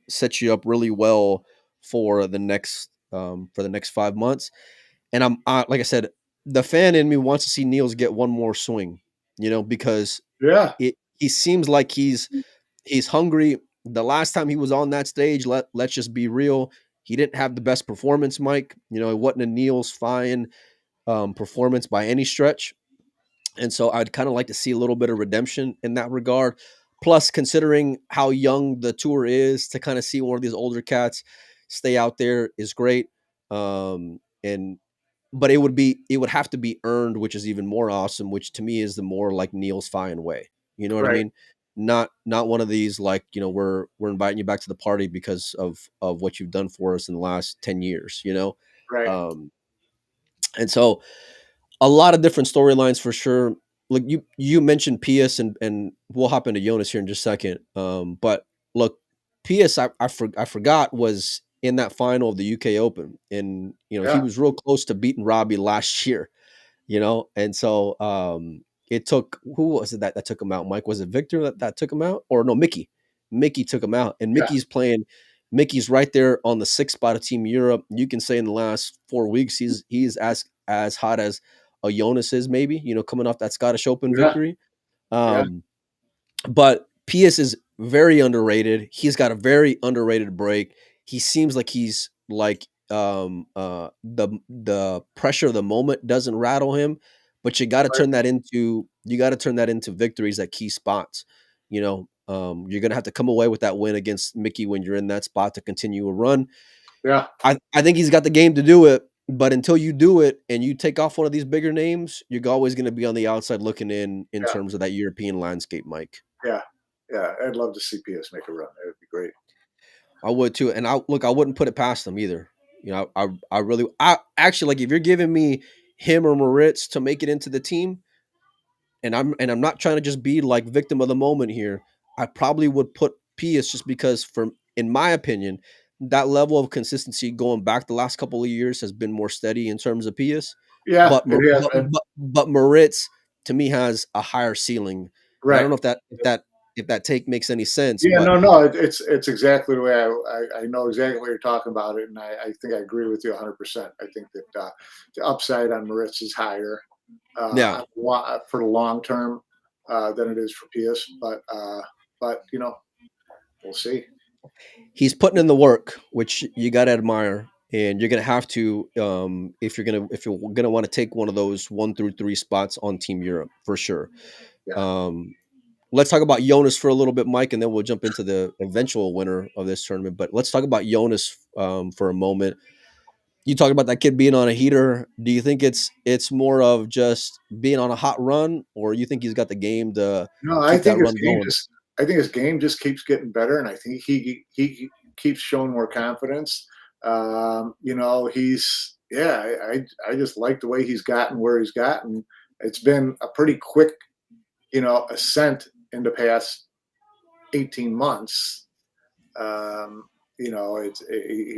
set you up really well for the next 5 months. And like I said, the fan in me wants to see Niels get one more swing, because Yeah, he seems like he's hungry. The last time he was on that stage, let's just be real, he didn't have the best performance, Mike. It wasn't a Niels fine performance by any stretch. And so I'd kind of like to see a little bit of redemption in that regard. Plus, considering how young the tour is, to kind of see one of these older cats stay out there is great. And but it would have to be earned, which is even more awesome, which to me is the more like Neil's fine way. You know what I right, mean? Not one of these like, we're inviting you back to the party because of what you've done for us in the last 10 years. right. Um and so a lot of different storylines for sure. Like you mentioned Pius, and we'll hop into Jonas here in just a second. But look, Pius, I forgot was in that final of the UK Open, and he Yeah, was real close to beating Robbie last year. And so it took, who was it that took him out? Mike, was it Victor that took him out, or no, Mickey? Mickey took him out, and yeah, Mickey's right there on the sixth spot of Team Europe. You can say in the last 4 weeks he's as hot as a Jonas is, maybe, coming off that Scottish Open yeah, victory. yeah. Um, but Pius is very underrated. He's got a very underrated break. He seems like he's like the pressure of the moment doesn't rattle him, but Right. you got to turn that into victories at key spots. You're gonna have to come away with that win against Mickey when you're in that spot to continue a run. Yeah, I think he's got the game to do it, but until you do it and you take off one of these bigger names, you're always going to be on the outside looking in yeah, terms of that European landscape, Mike. yeah, yeah. I'd love to see PS make a run. It would be great. I would too, and I wouldn't put it past them either. I really, I actually, like, if you're giving me him or Moritz to make it into the team, and I'm not trying to just be like victim of the moment here. I probably would put Pius, just because, in my opinion, that level of consistency going back the last couple of years has been more steady in terms of Pius. Yeah, But it has been. but Moritz to me has a higher ceiling, and I don't Right. know if that take makes any sense. Yeah, But no, no, it's exactly the way I know exactly what you're talking about it, and I think I agree with you 100%. I think that the upside on Moritz is higher yeah, for the long term than it is for PS, but we'll see. he's putting in the work, which you got to admire. And you're gonna have to, if you're gonna want to take one of those 1 through 3 spots on Team Europe for sure. Yeah, Um, let's talk about Jonas for a little bit, Mike, and then we'll jump into the eventual winner of this tournament. But let's talk about Jonas for a moment. You talked about that kid being on a heater. Do you think it's more of just being on a hot run, or you think he's got the game to no, I keep that think his run game going? just I think his game just keeps getting better, and I think he keeps showing more confidence. He's yeah, I just like the way he's gotten where he's gotten. It's been a pretty quick ascent in the past 18 months. Um, he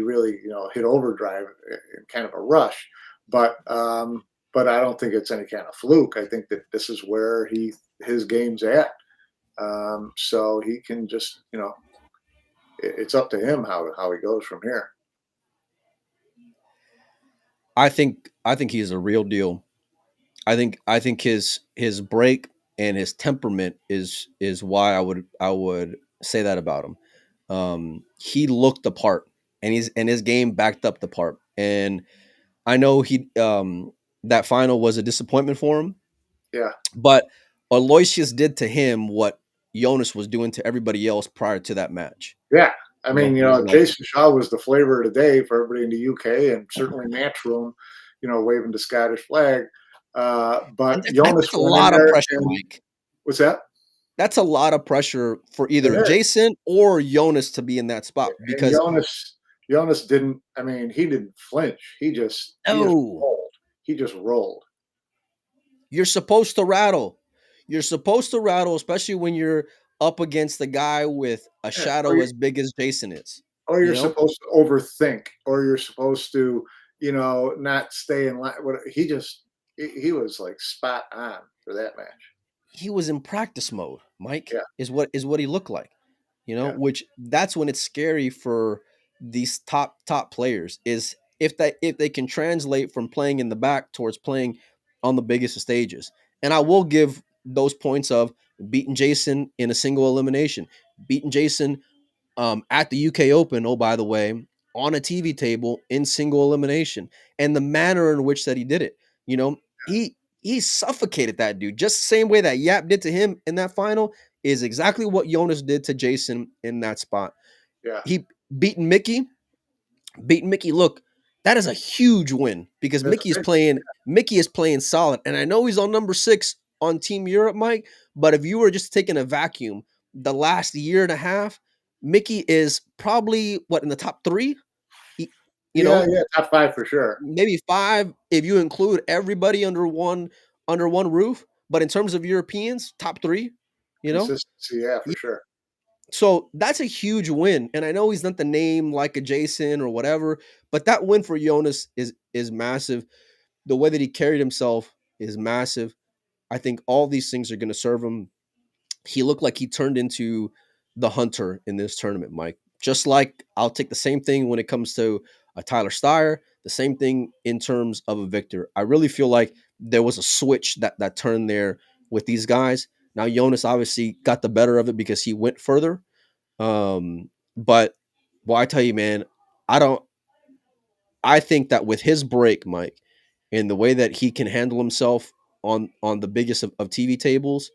really hit overdrive in kind of a rush, but I don't think it's any kind of fluke. I think that this is where his game's at. So he can just it's up to him how he goes from here. I think he's a real deal. I think his break and his temperament is why I would say that about him. He looked the part. and his game backed up the part. And I know that final was a disappointment for him. Yeah. But Aloysius did to him what Jonas was doing to everybody else prior to that match. Yeah. I mean, like, Jason Shaw was the flavor of the day for everybody in the UK, and certainly Matchroom, waving the Scottish flag. But Jonas, that's a lot of pressure, Mike. What's that? That's a lot of pressure for either Jason or Jonas to be in that spot, because Jonas didn't. I mean, he didn't flinch. He just rolled. He just rolled. You're supposed to rattle. You're supposed to rattle, especially when you're up against a guy with a shadow as big as Jason is. Or you're supposed to overthink, or you're supposed to, not stay in line. He was like spot on for that match. He was in practice mode, Mike. Yeah. Is what he looked like, which that's when it's scary for these top players, is if they can translate from playing in the back towards playing on the biggest of stages. And I will give those points of beating Jason in a single elimination, beating Jason at the UK Open, oh, by the way, on a TV table in single elimination, and the manner in which that he did it. He suffocated that dude just the same way that Yap did to him in that final is exactly what Jonas did to Jason in that spot. Yeah. He beaten Mickey. Look, that is a huge win because Mickey is playing solid. And I know he's on number 6 on Team Europe, Mike, but if you were just taking a vacuum, the last year and a half, Mickey is probably in the top 3? Top 5 for sure. Maybe 5 if you include everybody under one roof. But in terms of Europeans, top 3. Consistency, yeah, for sure. So that's a huge win, and I know he's not the name like a Jason or whatever, but that win for Jonas is massive. The way that he carried himself is massive. I think all these things are going to serve him. He looked like he turned into the hunter in this tournament, Mike. Just like I'll take the same thing when it comes to a Tyler Steyer, the same thing in terms of a Victor. I really feel like there was a switch that turned there with these guys. Now, Jonas obviously got the better of it because he went further. But I tell you, man, I think that with his break, Mike, and the way that he can handle himself on the biggest of TV tables,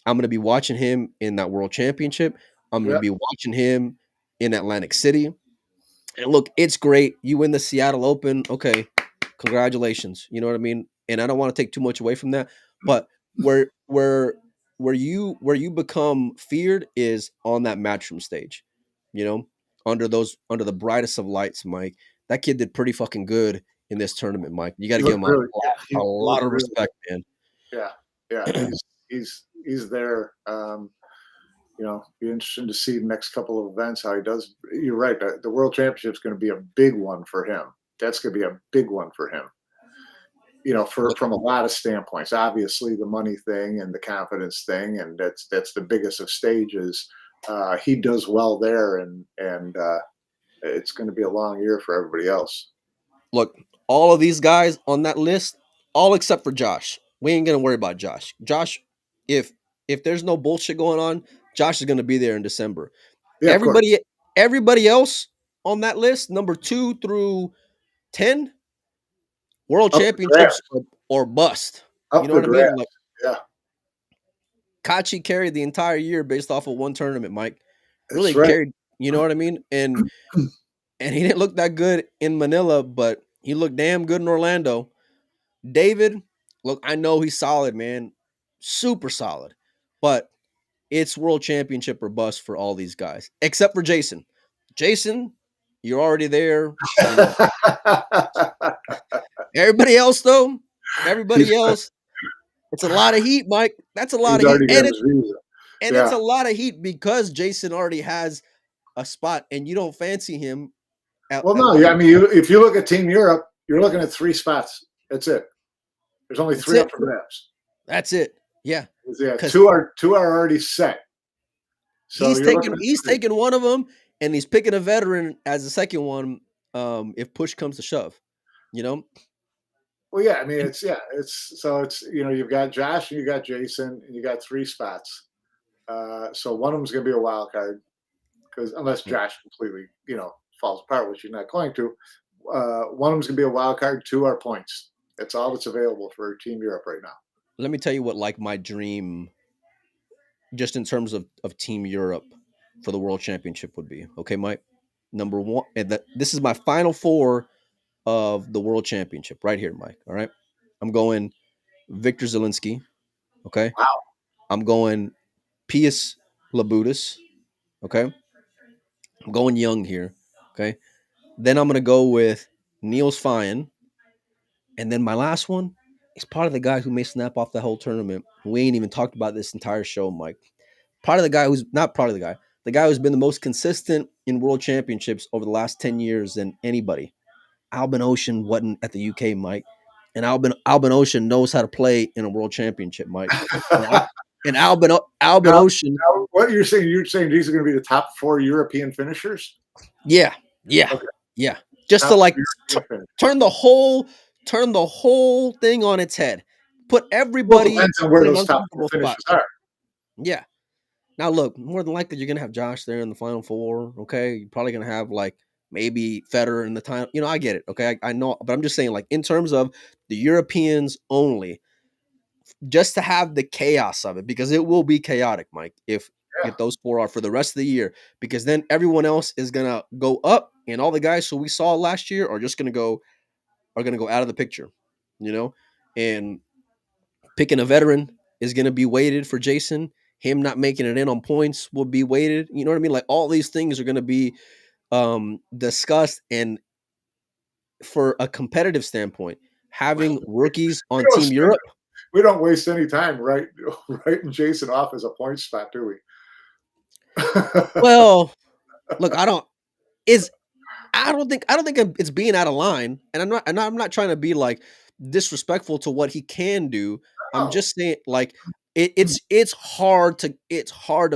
I'm going to be watching him in that World Championship. I'm going to be watching him in Atlantic City. And look, it's great. You win the Seattle Open. Okay, congratulations. You know what I mean? And I don't want to take too much away from that, but where you become feared is on that Matchroom stage, under the brightest of lights, Mike. That kid did pretty fucking good in this tournament, Mike. You got to give him a lot of respect, man. Yeah. He's there. Be interesting to see the next couple of events how he does. You're right. The World Championship is going to be a big one for him. That's going to be a big one for him. From a lot of standpoints. Obviously, the money thing and the confidence thing, and that's the biggest of stages. He does well there, and it's going to be a long year for everybody else. Look, all of these guys on that list, all except for Josh. We ain't going to worry about Josh. Josh, if there's no bullshit going on, Josh is going to be there in December. Yeah, everybody else on that list, number 2 through 10, World Championships or bust. You know what I mean? Like, yeah. Kachi carried the entire year based off of one tournament, Mike. Really carried, you know what I mean? And he didn't look that good in Manila, but he looked damn good in Orlando. David, look, I know he's solid, man. Super solid. But it's World Championship or bust for all these guys, except for Jason. Jason, you're already there. Everybody else, though, it's a lot of heat, Mike. That's a lot of heat. It's a lot of heat because Jason already has a spot and you don't fancy him. I mean, if you look at Team Europe, you're looking at 3 spots. That's it. There's only 3 up for grabs. That's it. Yeah. 2 are already set. So he's taking one of them and he's picking a veteran as the second one if push comes to shove, Well, yeah, I mean, it's you've got Josh and you got Jason and you got 3 spots. So one of them's going to be a wild card because unless Josh completely, falls apart, which you're not going to, one of them's going to be a wild card, two are points. That's all that's available for Team Europe right now. Let me tell you what, like, my dream, just in terms of Team Europe for the World Championship would be. Okay, Mike. Number one, and this is my final four of the World Championship right here, Mike. All right, I'm going Victor Zelensky. Okay, Wow. I'm going Pius Labutis. Okay, I'm going young here. Okay, then I'm gonna go with Niels Fine, and then my last one is part of the guy who may snap off the whole tournament. We ain't even talked about this entire show, Mike. Part of the guy who's not part of the guy who's been the most consistent in World Championships over the last 10 years than anybody. Albin Ocean wasn't at the UK, Mike, and Albin Ocean knows how to play in a World Championship, Mike. And Albin now, Ocean. Now what you're saying these are going to be the top 4 European finishers? Yeah. Okay. Yeah. Just top to like turn the whole thing on its head. Put everybody. Well, depends on where those top 4 finishers are. Yeah. Now look, more than likely you're gonna have Josh there in the final 4. Okay, you're probably gonna have like maybe Federer in the time. You know, I get it. Okay, I know, but I'm just saying, like, in terms of the Europeans only, just to have the chaos of it, because it will be chaotic, Mike, if those 4 are for the rest of the year, because then everyone else is gonna go up, and all the guys who we saw last year are just gonna go out of the picture, you know, and picking a veteran is gonna be weighted for Jason. Him not making it in on points will be weighted. You know what I mean? Like, all these things are going to be discussed. And for a competitive standpoint, having rookies on Team Europe, we don't waste any time writing Jason off as a point spot, do we? Well, look, I don't think it's being out of line, and I'm not trying to be like disrespectful to what he can do. I'm just saying, like, it's hard to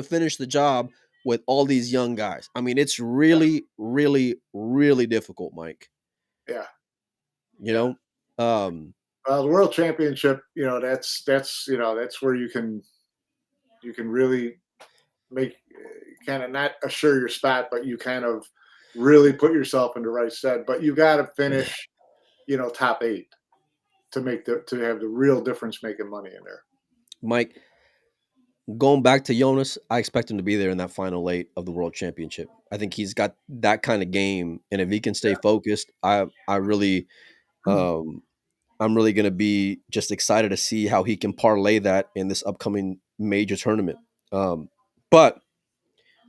finish the job with all these young guys. I mean, it's really, really, really difficult, Mike. Yeah. You know, the World Championship, you know, that's where you can really make kind of not assure your spot, but you kind of really put yourself in the right stead. But you got to finish, you know, top 8 to have the real difference making money in there. Mike, going back to Jonas, I expect him to be there in that final 8 of the World Championship. I think he's got that kind of game, and if he can stay focused, I really, I'm really going to be just excited to see how he can parlay that in this upcoming major tournament. But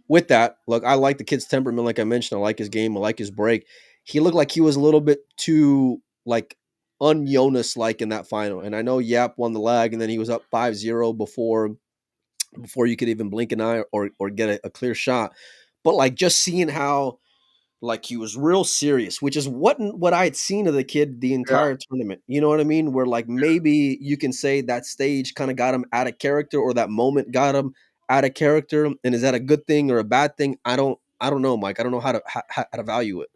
with that, look, I like the kid's temperament. Like I mentioned, I like his game. I like his break. He looked like he was a little bit too, like, un-Jonas like in that final. And I know Yap won the lag, and then he was up 5-0 before you could even blink an eye or get a clear shot. But, like, just seeing how, like, he was real serious, which is what I had seen of the kid the entire tournament. You know what I mean? Where, like, maybe you can say that stage kind of got him out of character, or that moment got him out of character. And is that a good thing or a bad thing? I don't know, Mike. I don't know how to value it.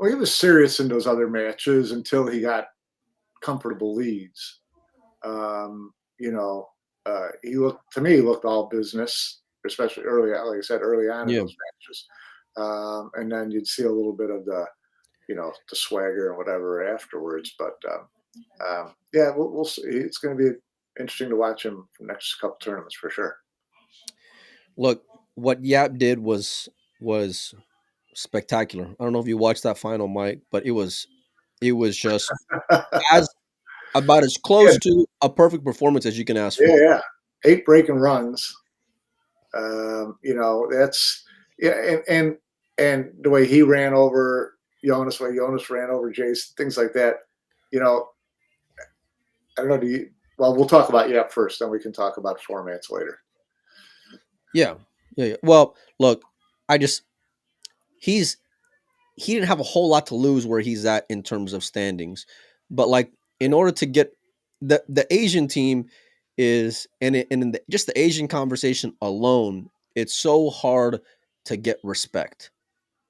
Well, he was serious in those other matches until he got comfortable leads. You know, he looked all business, especially early, like I said, early on in those matches. And then you'd see a little bit of the, you know, the swagger and whatever afterwards. But yeah, we'll see. It's going to be interesting to watch him for the next couple tournaments for sure. Look, what Yap did was spectacular. I don't know if you watched that final, Mike, but it was just about as close to a perfect performance as you can ask for. Yeah. 8 breaking runs. You know, that's and the way he ran over Jonas, the way Jonas ran over Jason, things like that. You know, I don't know. Well, we'll talk about Yap first, then we can talk about formats later. Yeah. Well, look, he didn't have a whole lot to lose where he's at in terms of standings, but, like, in order to get the Asian team is, and just the Asian conversation alone, it's so hard to get respect,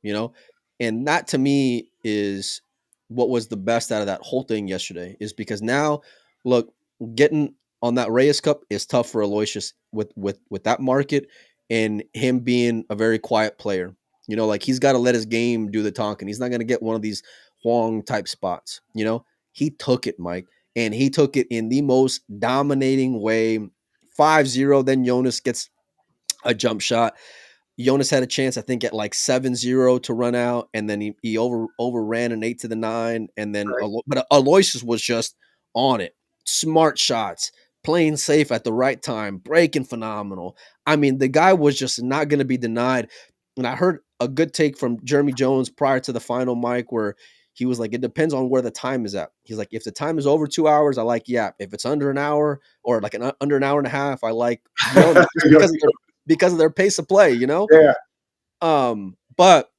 you know, and that to me is what was the best out of that whole thing yesterday, is because now, look, getting on that Reyes Cup is tough for Aloysius with that market and him being a very quiet player. You know, like he's got to let his game do the talking. He's not going to get one of these Huang type spots. You know, he took it, Mike, and he took it in the most dominating way. 5-0. Then Jonas gets a jump shot. Jonas had a chance, I think, at like 7-0 to run out, and then he overran an 8-9, and then Right. but Aloysius was just on it. Smart shots, playing safe at the right time, breaking phenomenal. I mean, the guy was just not going to be denied. And I heard a good take from Jeremy Jones prior to the final, Mike, where he was like, it depends on where the time is at. He's like, if the time is over 2 hours, I like Yap. If it's under an hour or like under an hour and a half, I like Jonas because of their pace of play, you know? Yeah. But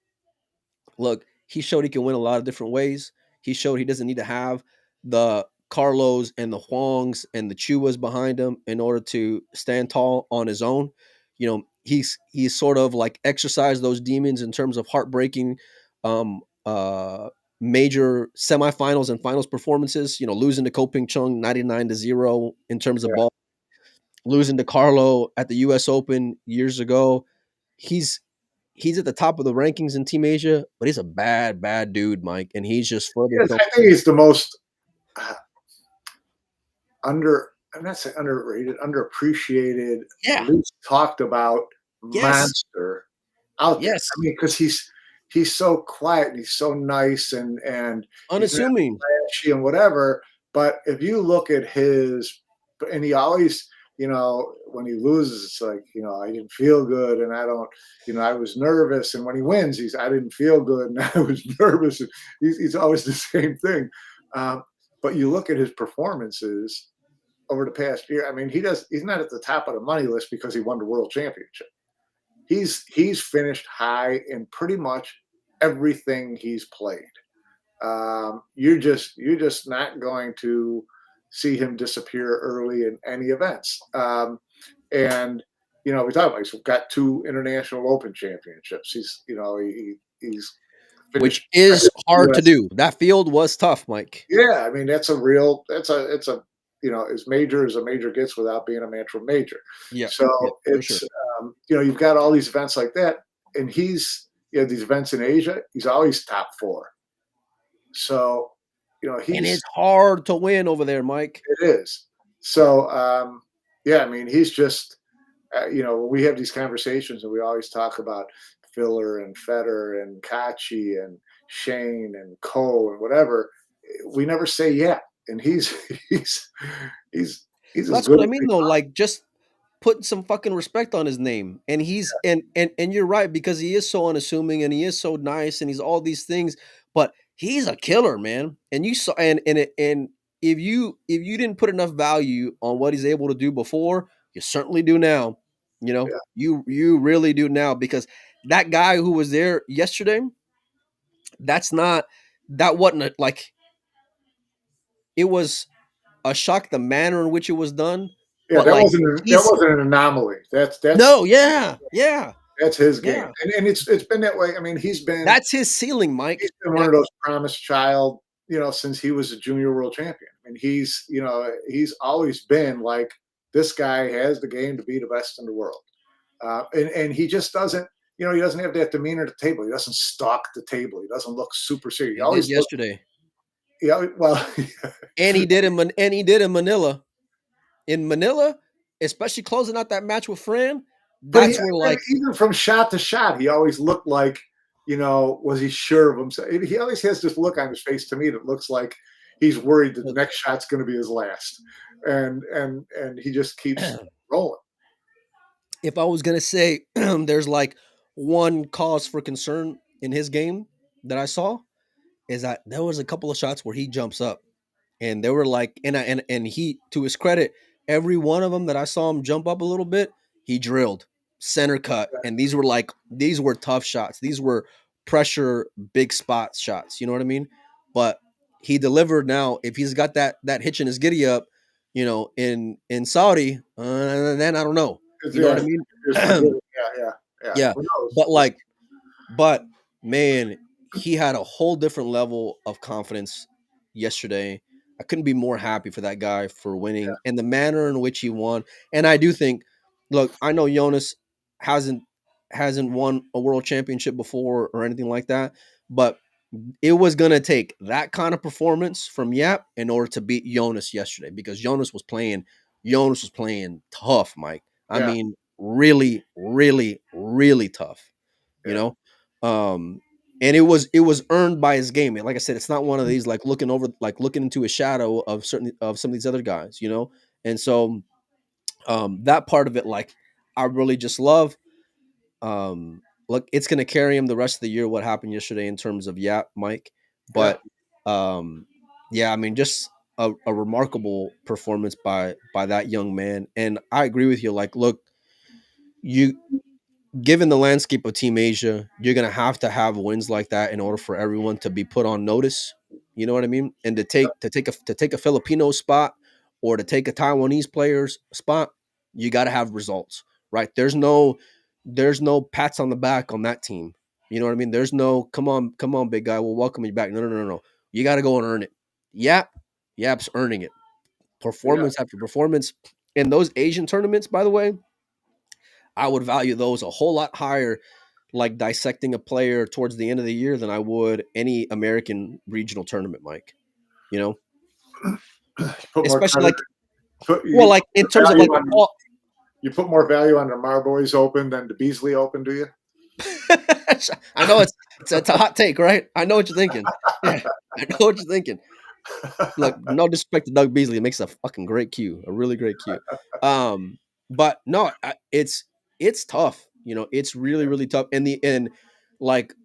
look, he showed he can win a lot of different ways. He showed he doesn't need to have the Carlos and the Huangs and the Chuas behind him in order to stand tall on his own. You know, he's sort of like exercised those demons in terms of heartbreaking um major semifinals and finals performances, you know, losing to Koping Chung 99-0 in terms of ball, losing to Carlo at the US Open years ago. He's at the top of the rankings in Team Asia, but he's a bad dude, Mike, and he's just further. Yes, I think he's the most I'm not saying underrated, underappreciated, least talked about monster out there. I mean, because he's so quiet and he's so nice and unassuming, flashy and whatever. But if you look at and he always, you know, when he loses, it's like, you know, I didn't feel good and I don't, you know, I was nervous. And when he wins, I didn't feel good and I was nervous. And he's always the same thing. But you look at his performances over the past year. I mean, he's not at the top of the money list because he won the world championship. He's finished high in pretty much everything he's played. You're just not going to see him disappear early in any events. And you know, we talk about he's got 2 international open championships. He's, you know, he's which is hard to do. That field was tough, Mike. Yeah, I mean, it's a you know, as major as a major gets without being a match from major. Yeah. So it's sure. You know, you've got all these events like that, and these events in Asia, he's always top 4. So, you know, and it's hard to win over there, Mike. It is. So, yeah, I mean, he's just, you know, we have these conversations and we always talk about Filler and Federer and Kachi and Shane and Ko and whatever. We never say yeah. And he's that's what I mean though. Like, just put some fucking respect on his name. And he's and you're right, because he is so unassuming and he is so nice and he's all these things, but he's a killer, man. And you saw and if you didn't put enough value on what he's able to do before, you certainly do now. You know, you really do now, because that guy who was there yesterday, that wasn't like, it was a shock the manner in which it was done. Yeah, that wasn't an anomaly. That's no, yeah. That's his game, and it's been that way. I mean, that's his ceiling, Mike. He's been one of those promised child, you know, since he was a junior world champion. And he's, you know, he's always been like, this guy has the game to be the best in the world, and he just doesn't. You know, he doesn't have that demeanor at the table. He doesn't stalk the table. He doesn't look super serious. He always yesterday. Yeah, well, and he did in Manila. In Manila, especially closing out that match with Fran, that's where, like, even from shot to shot, he always looked like, you know, was he sure of himself? He always has this look on his face to me that looks like he's worried that the next shot's going to be his last, and he just keeps rolling. If I was going to say there's like one cause for concern in his game that I saw, is that there was a couple of shots where he jumps up, and they were like, and he, to his credit, every one of them that I saw him jump up a little bit, he drilled center cut, and these were tough shots. These were pressure, big spot shots. You know what I mean? But he delivered. Now, if he's got that hitch in his giddy up, you know, in Saudi, then I don't know. You know what I mean? Yeah. But man, he had a whole different level of confidence yesterday. I couldn't be more happy for that guy for winning and the manner in which he won. And I do think, look, I know Jonas hasn't hasn't won a world championship before or anything like that, but it was gonna take that kind of performance from Yap in order to beat Jonas yesterday, because Jonas was playing tough, Mike. I Yeah. mean, really, really, really tough. You Yeah. know, and it was earned by his game. And like I said, it's not one of these like looking into a shadow of some of these other guys. And so that part of it, like, I really just love. Look, it's going to carry him the rest of the year. What happened yesterday in terms of Yap, Mike, Yeah. but yeah, I mean, just a remarkable performance by that young man. And I agree with you. Like, look, you given the landscape of Team Asia, you're going to have wins like that in order for everyone to be put on notice. You know what I mean? And to take a Filipino spot or to take a Taiwanese player's spot, you got to have results, right? There's no pats on the back on that team. You know what I mean? There's no come on, big guy, we'll welcome you back. No, no, no, no. You got to go and earn it. Yap's earning it. Yeah. Performance after performance. In those Asian tournaments, by the way, I would value those a whole lot higher, like dissecting a player towards the end of the year, than I would any American regional tournament, Mike. You know, Put more especially credit. like, Put well, you, like in terms of like the ball. you put more value on the Marboys Open than the Beasley Open, do you? I know it's a hot take, right? I know what you're thinking. Yeah, I know what you're thinking. Look, no disrespect to Doug Beasley, it makes a fucking great cue, a really great cue. But no, it's tough. It's really really tough. And like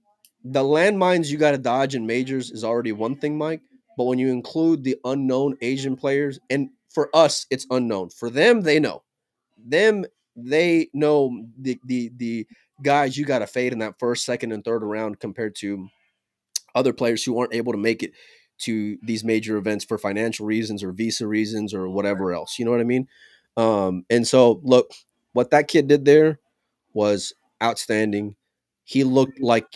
the landmines you got to dodge in majors is already one thing, Mike. But when you include the unknown Asian players, and for us, it's unknown. For them, they know. Them, they know the guys you got to fade in that first, second, and third round compared to other players who aren't able to make it to these major events for financial reasons or visa reasons or whatever else. You know what I mean? And so, look, what that kid did there was outstanding. He looked like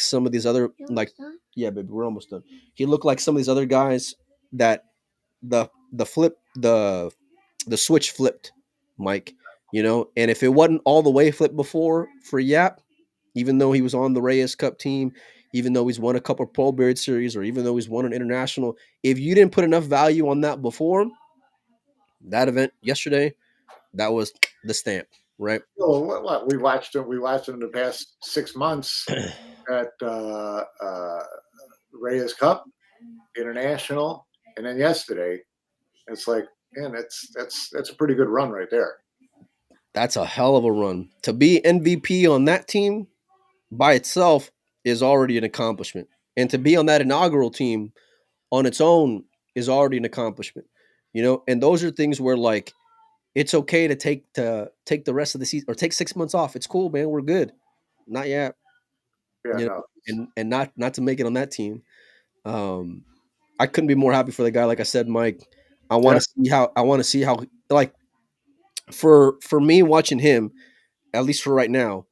some of these other, like, yeah, baby, we're almost done. He looked like some of these other guys that the switch flipped, Mike. And if it wasn't all the way flipped before for Yap, even though he was on the Reyes Cup team, even though he's won a couple of Pro Beard Series, or even though he's won an international, if you didn't put enough value on that before that event yesterday, that was the stamp, right? Well, what we watched him. We watched him in the past 6 months at Reyes Cup, International, and then yesterday. It's like, man, that's a pretty good run right there. That's a hell of a run. To be MVP on that team by itself is already an accomplishment. And to be on that inaugural team on its own is already an accomplishment. And those are things where, like, it's okay to take the rest of the season or take 6 months off. It's cool, man. We're good. Not yet. Yeah, You no, know, and not to make it on that team. I couldn't be more happy for the guy. Like I said, Mike, I want to see how, like, for me watching him, at least for right now,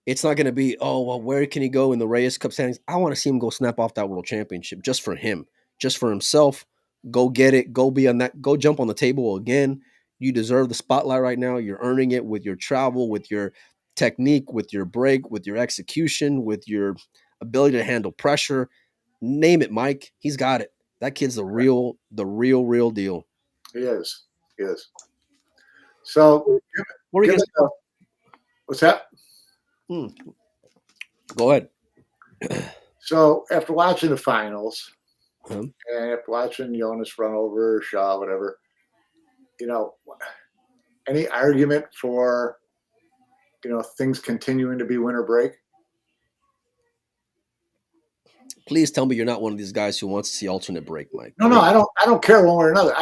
it's not going to be, oh, well, where can he go in the Reyes Cup standings? I want to see him go snap off that world championship just for him, just for himself. Go get it. Go be on that. Go jump on the table again. You deserve the spotlight right now. You're earning it with your travel, with your technique, with your break, with your execution, with your ability to handle pressure. Name it, Mike. He's got it. That kid's the real deal. he is. He is. So, What are you give guys? it a, what's that? Go ahead. So, after watching the finals, Um, and after watching Jonas run over Shaw, whatever, any argument for things continuing to be winter break? Please tell me you're not one of these guys who wants to see alternate break, Mike. No, I don't care one way or another.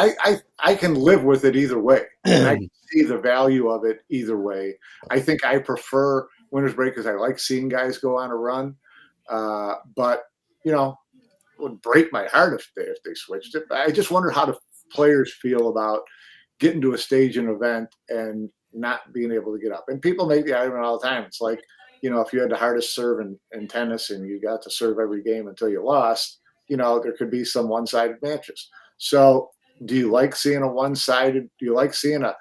I can live with it either way, and I can see the value of it either way. I think I prefer winter's break because I like seeing guys go on a run. But it would break my heart if they switched it. I just wonder how the players feel about getting to a stage in an event and not being able to get up. And people make the argument all the time. It's like, if you had the hardest serve in tennis and you got to serve every game until you lost, there could be some one-sided matches. So do you like seeing a one-sided? Do you like seeing a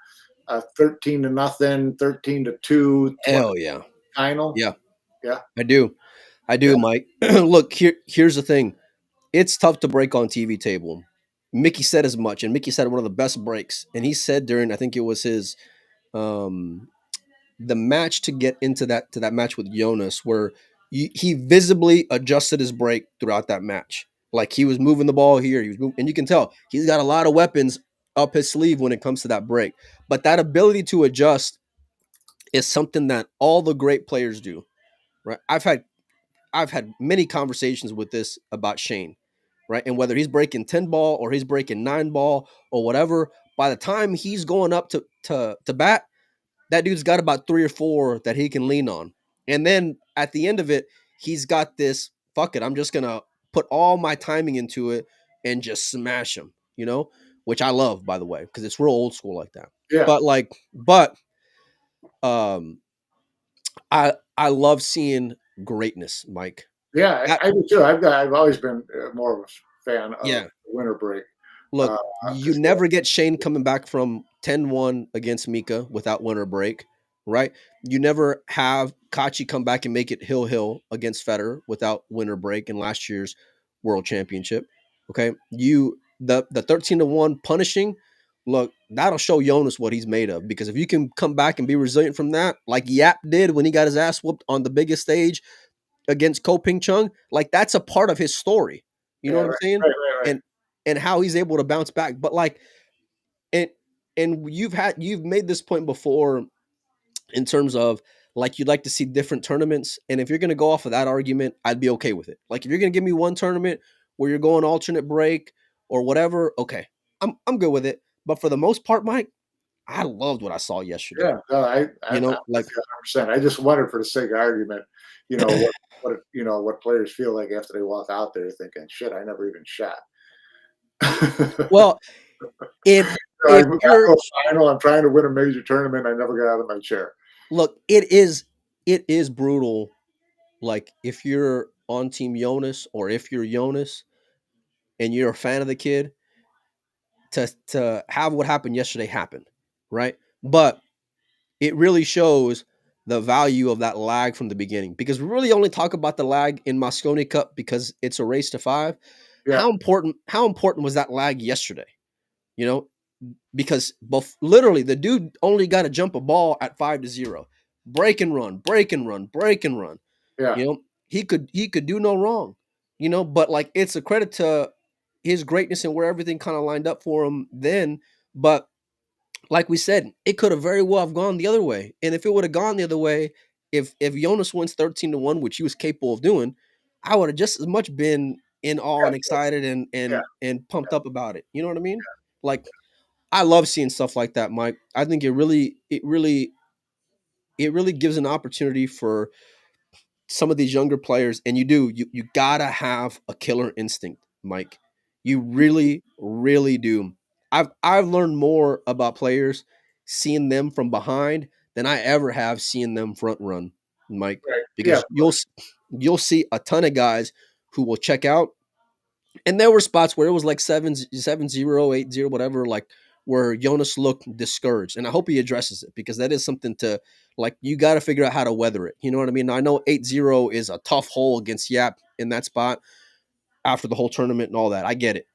13-0, 13-2, Hell yeah. final. Yeah, Yeah. I do. Yeah. Mike. Look, here's the thing. It's tough to break on TV table. Mickey said as much, and Mickey said one of the best breaks. And he said during, I think it was his um the match to get into that match with Jonas, where he visibly adjusted his break throughout that match. Like he was moving the ball here, he was moving, and you can tell he's got a lot of weapons up his sleeve when it comes to that break. But that ability to adjust is something that all the great players do. Right? I've had many conversations with this about Shane, right? And whether he's breaking 10 ball or he's breaking 9 ball or whatever, by the time he's going up to bat, that dude's got about 3 or 4 that he can lean on. And then at the end of it, he's got this, fuck it, I'm just going to put all my timing into it and just smash him, which I love, by the way, because it's real old school like that. Yeah. But um I love seeing greatness, Mike. Yeah, I do too. I've always been more of a fan of Yeah. winter break. Look, you never get Shane coming back from 10-1 against Mika without winter break, right? You never have Kachi come back and make it hill against Federer without winter break in last year's World Championship. Okay, the 13-1 punishing. Look, that'll show Jonas what he's made of, because if you can come back and be resilient from that, like Yap did when he got his ass whooped on the biggest stage against Ko Ping Chung, like that's a part of his story. You know what I'm saying? Right. And how he's able to bounce back. But like, and you've made this point before in terms of like you'd like to see different tournaments. And if you're gonna go off of that argument, I'd be okay with it. Like if you're gonna give me one tournament where you're going alternate break or whatever, okay, I'm good with it. But for the most part, Mike, I loved what I saw yesterday. Yeah, no, I'm like 100%. I just wondered, for the sake of argument, what players feel like after they walk out there thinking, "Shit, I never even shot." well, if you're final, I'm trying to win a major tournament, I never got out of my chair. Look, it is brutal. Like if you're on Team Jonas or if you're Jonas and you're a fan of the kid, to have what happened yesterday happen, right? But it really shows the value of that lag from the beginning, because we really only talk about the lag in Mosconi Cup because it's a race to 5. Yeah. How important was that lag yesterday? Because literally the dude only got to jump a ball at 5-0, break and run. Yeah. He could do no wrong, but like it's a credit to his greatness and where everything kind of lined up for him then. But like we said, it could have very well have gone the other way. And if it would have gone the other way, if Jonas wins 13-1, which he was capable of doing, I would have just as much been in awe and excited and pumped up about it. You know what I mean? Like I love seeing stuff like that, Mike. I think it really gives an opportunity for some of these younger players, and you gotta have a killer instinct, Mike. You really, really do. I've learned more about players seeing them from behind than I ever have seeing them front run, Mike. Right. Because you'll see a ton of guys who will check out, and there were spots where it was like 7-0, 8-0, whatever, like where Jonas looked discouraged. And I hope he addresses it, because that is something to, like, you got to figure out how to weather it. You know what I mean? I know 8-0 is a tough hole against Yap in that spot after the whole tournament and all that. I get it.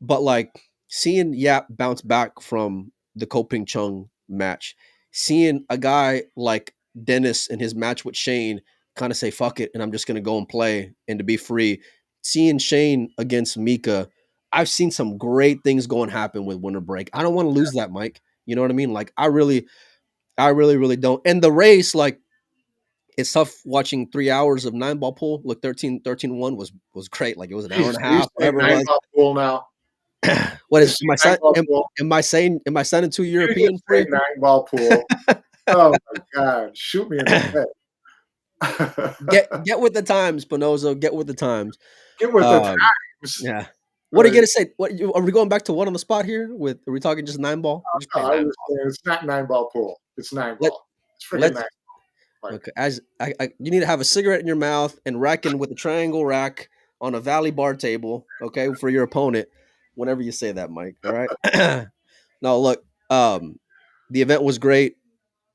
But like seeing Yap bounce back from the Ko Ping Chung match, seeing a guy like Dennis in his match with Shane kind of say, fuck it, and I'm just going to go and play and to be free. Seeing Shane against Mika, I've seen some great things going to happen with winter break. I don't want to lose that, Mike. You know what I mean? Like I really, really don't. And the race, like, it's tough watching 3 hours of 9-ball pool. Look, 13-1 was great. Like it was an hour and a half. Whatever it was. 9-ball pool now. What is my son? Am I sounding too European? 9-ball pool. Oh my God! Shoot me in the head. Get with the times, Pinozo. Get with the times. Get with the times. Yeah. What are you gonna say? What are we going back to? What on the spot here? Are we talking just 9-ball? No, it's not 9-ball pool. It's 9-ball. It's freaking 9-ball. Okay, you need to have a cigarette in your mouth and racking with a triangle rack on a Valley bar table, okay, for your opponent. Whenever you say that, Mike. All right. No, look, the event was great.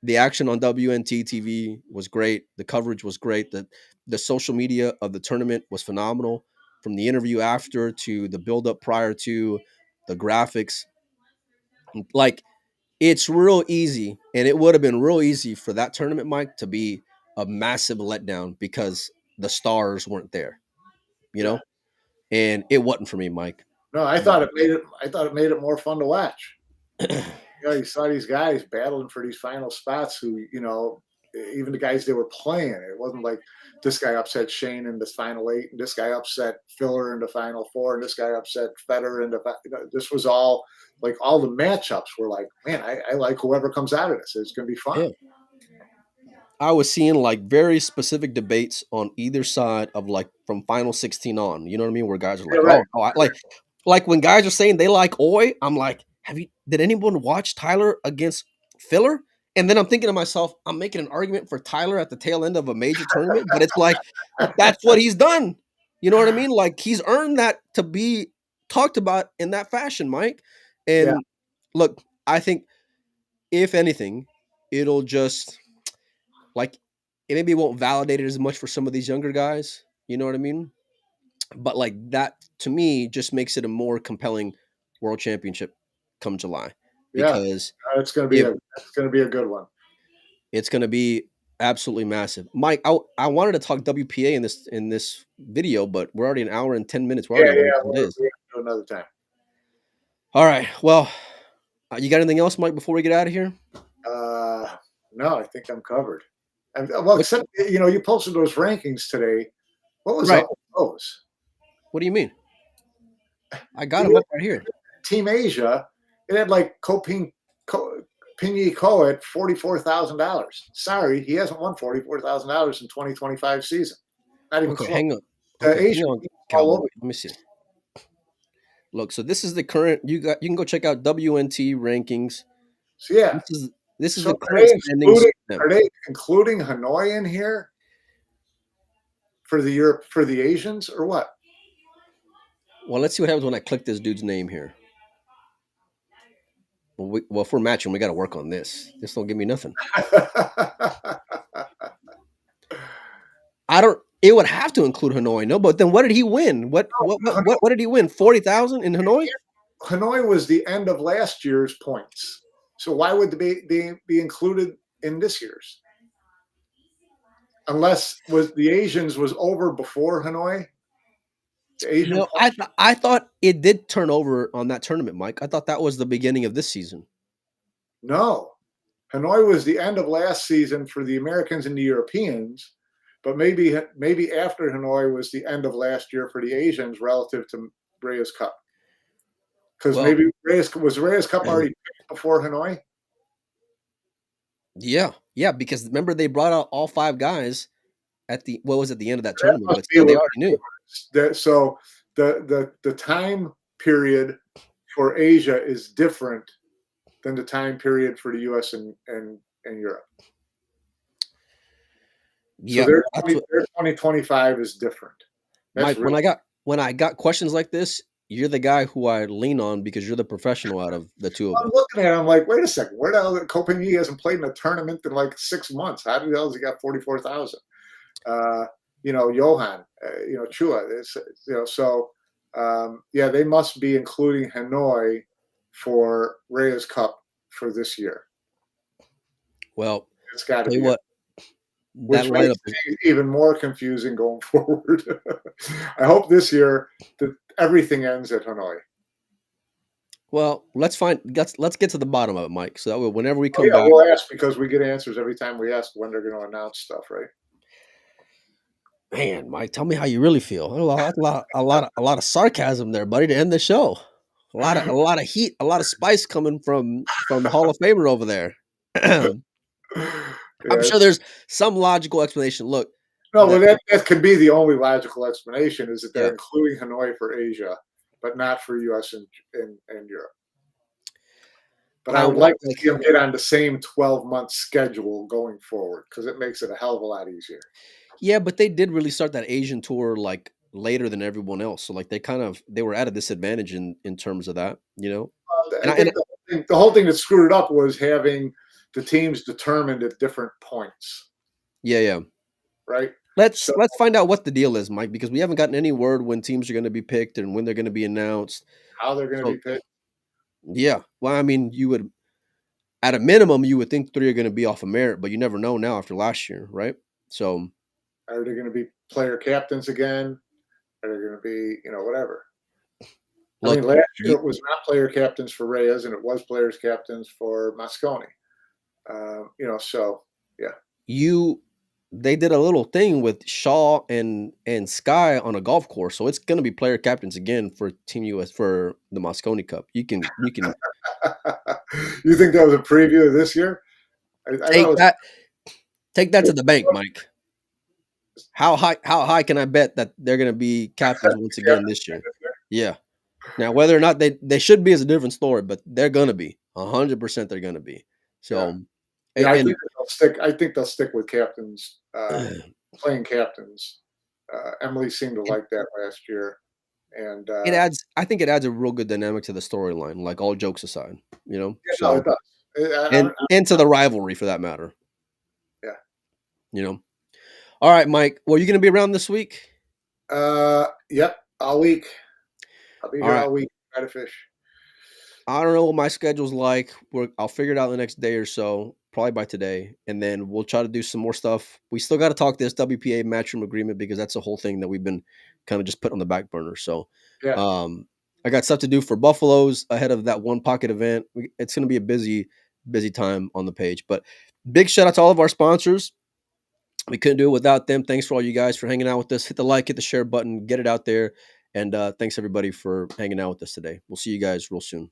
the action on WNT TV was great. The coverage was great. The social media of the tournament was phenomenal. From the interview after to the build up prior to the graphics, like it's real easy, and it would have been real easy for that tournament, Mike, to be a massive letdown because the stars weren't there, you Yeah. know, and it wasn't for me, Mike. No, I thought it made it. I thought it made it more fun to watch. You saw these guys battling for these final spots. Who, even the guys they were playing. It wasn't like this guy upset Shane in the final 8, and this guy upset Filler in the final 4, and this guy upset Federer in the. This was all like all the matchups were like, man, I like whoever comes out of this. It's going to be fun. Yeah. I was seeing like very specific debates on either side of like from final 16 on. You know what I mean? Where guys are like, right. I like when guys are saying they like Oi. I'm like, did anyone watch Tyler against Filler? And then I'm thinking to myself, I'm making an argument for Tyler at the tail end of a major tournament, but it's like that's what he's done. You know what I mean? Like he's earned that to be talked about in that fashion, Mike. And look, I think if anything, it'll just like it maybe won't validate it as much for some of these younger guys. You know what I mean? But like that to me just makes it a more compelling world championship come July because it's going to be a good one. It's going to be absolutely massive. Mike, I wanted to talk WPA in this video, but we're already an hour and 10 minutes. We'll do another time. All right. Well, you got anything else, Mike, before we get out of here? No, I think I'm covered. Well, except you posted those rankings today. What was up with those? What do you mean? I got them up right here. Team Asia, it had like Pinyi Ko at $44,000. Sorry, he hasn't won $44,000 in 2025 season. Not even close. Hang on. Let me see. Look, so this is the current. You can go check out WNT rankings. So yeah, this is the current standings. Are they including Hanoi in here for the Asians or what? Well, let's see what happens when I click this dude's name here. Well, if we're matching, we got to work on this. This don't give me nothing. It would have to include Hanoi, no? But then what did he win? What did he win? 40,000 in Hanoi? Hanoi was the end of last year's points. So why would they be included in this year's? Unless the Asians was over before Hanoi? I thought it did turn over on that tournament, Mike. I thought that was the beginning of this season. No. Hanoi was the end of last season for the Americans and the Europeans, but maybe after Hanoi was the end of last year for the Asians relative to Reyes Cup. Because maybe Reyes Cup already picked before Hanoi? Yeah, because remember they brought out all 5 guys at the end of that tournament, but they already knew. So the time period for Asia is different than the time period for the US and Europe. Yeah, so their 2025 is different. Mike, when I got questions like this, you're the guy who I lean on because you're the professional out of the two of us. I'm looking at it, I'm like, wait a second, where the hell Ko Ping-yi hasn't played in a tournament in like 6 months? How the hell has he got 44,000? Johan, Chua. So they must be including Hanoi for Reyes Cup for this year. Well, it's got to be what. Which makes it even more confusing going forward. I hope this year that everything ends at Hanoi. Well, let's get to the bottom of it, Mike. So that way, whenever we come back, we'll ask because we get answers every time we ask when they're going to announce stuff, right? Man, Mike, tell me how you really feel. A lot of sarcasm there, buddy, to end the show. A lot of heat, a lot of spice coming from the Hall of Famer over there. I'm sure there's some logical explanation. Look, that could be the only logical explanation is that they're including Hanoi for Asia, but not for US and Europe. But I would like to see them get on the same 12-month schedule going forward because it makes it a hell of a lot easier. Yeah, but they did really start that Asian tour like later than everyone else. So like they were at a disadvantage in terms of that, I think the whole thing that screwed it up was having the teams determined at different points, Yeah. right? Let's find out what the deal is, Mike, because we haven't gotten any word when teams are going to be picked and when they're going to be announced. How they're going to be picked. Yeah. Well, I mean, you would, at a minimum, you would think 3 are going to be off of merit, but you never know now after last year, right? So, are they going to be player captains again? Are they going to be, whatever? I mean, last year it was not player captains for Reyes, and it was players captains for Mosconi. So yeah. They did a little thing with Shaw and Sky on a golf course, so it's going to be player captains again for Team US for the Mosconi Cup. You can. You think that was a preview of this year? Take that to the bank, Mike. How high can I bet that they're going to be captains once again this year? Yeah. Now, whether or not they should be is a different story, but they're going to be 100%. They're going to be. So, yeah, I think they'll stick. I think they'll stick with captains, playing captains. Emily seemed to like that last year, and it adds. I think it adds a real good dynamic to the storyline. Like, all jokes aside, Yeah, so, no, it does. And to the rivalry, for that matter. Yeah. All right, Mike. Well, you going to be around this week? Yep, all week. I'll be here all week. Try to fish. I don't know what my schedule's like. I'll figure it out the next day or so, probably by today, and then we'll try to do some more stuff. We still got to talk this WPA matchroom agreement because that's a whole thing that we've been kind of just put on the back burner. So, I got stuff to do for Buffaloes ahead of that One Pocket event. It's going to be a busy time on the page. But big shout out to all of our sponsors. We couldn't do it without them. Thanks for all you guys for hanging out with us. Hit the like, hit the share button, get it out there. And thanks everybody for hanging out with us today. We'll see you guys real soon.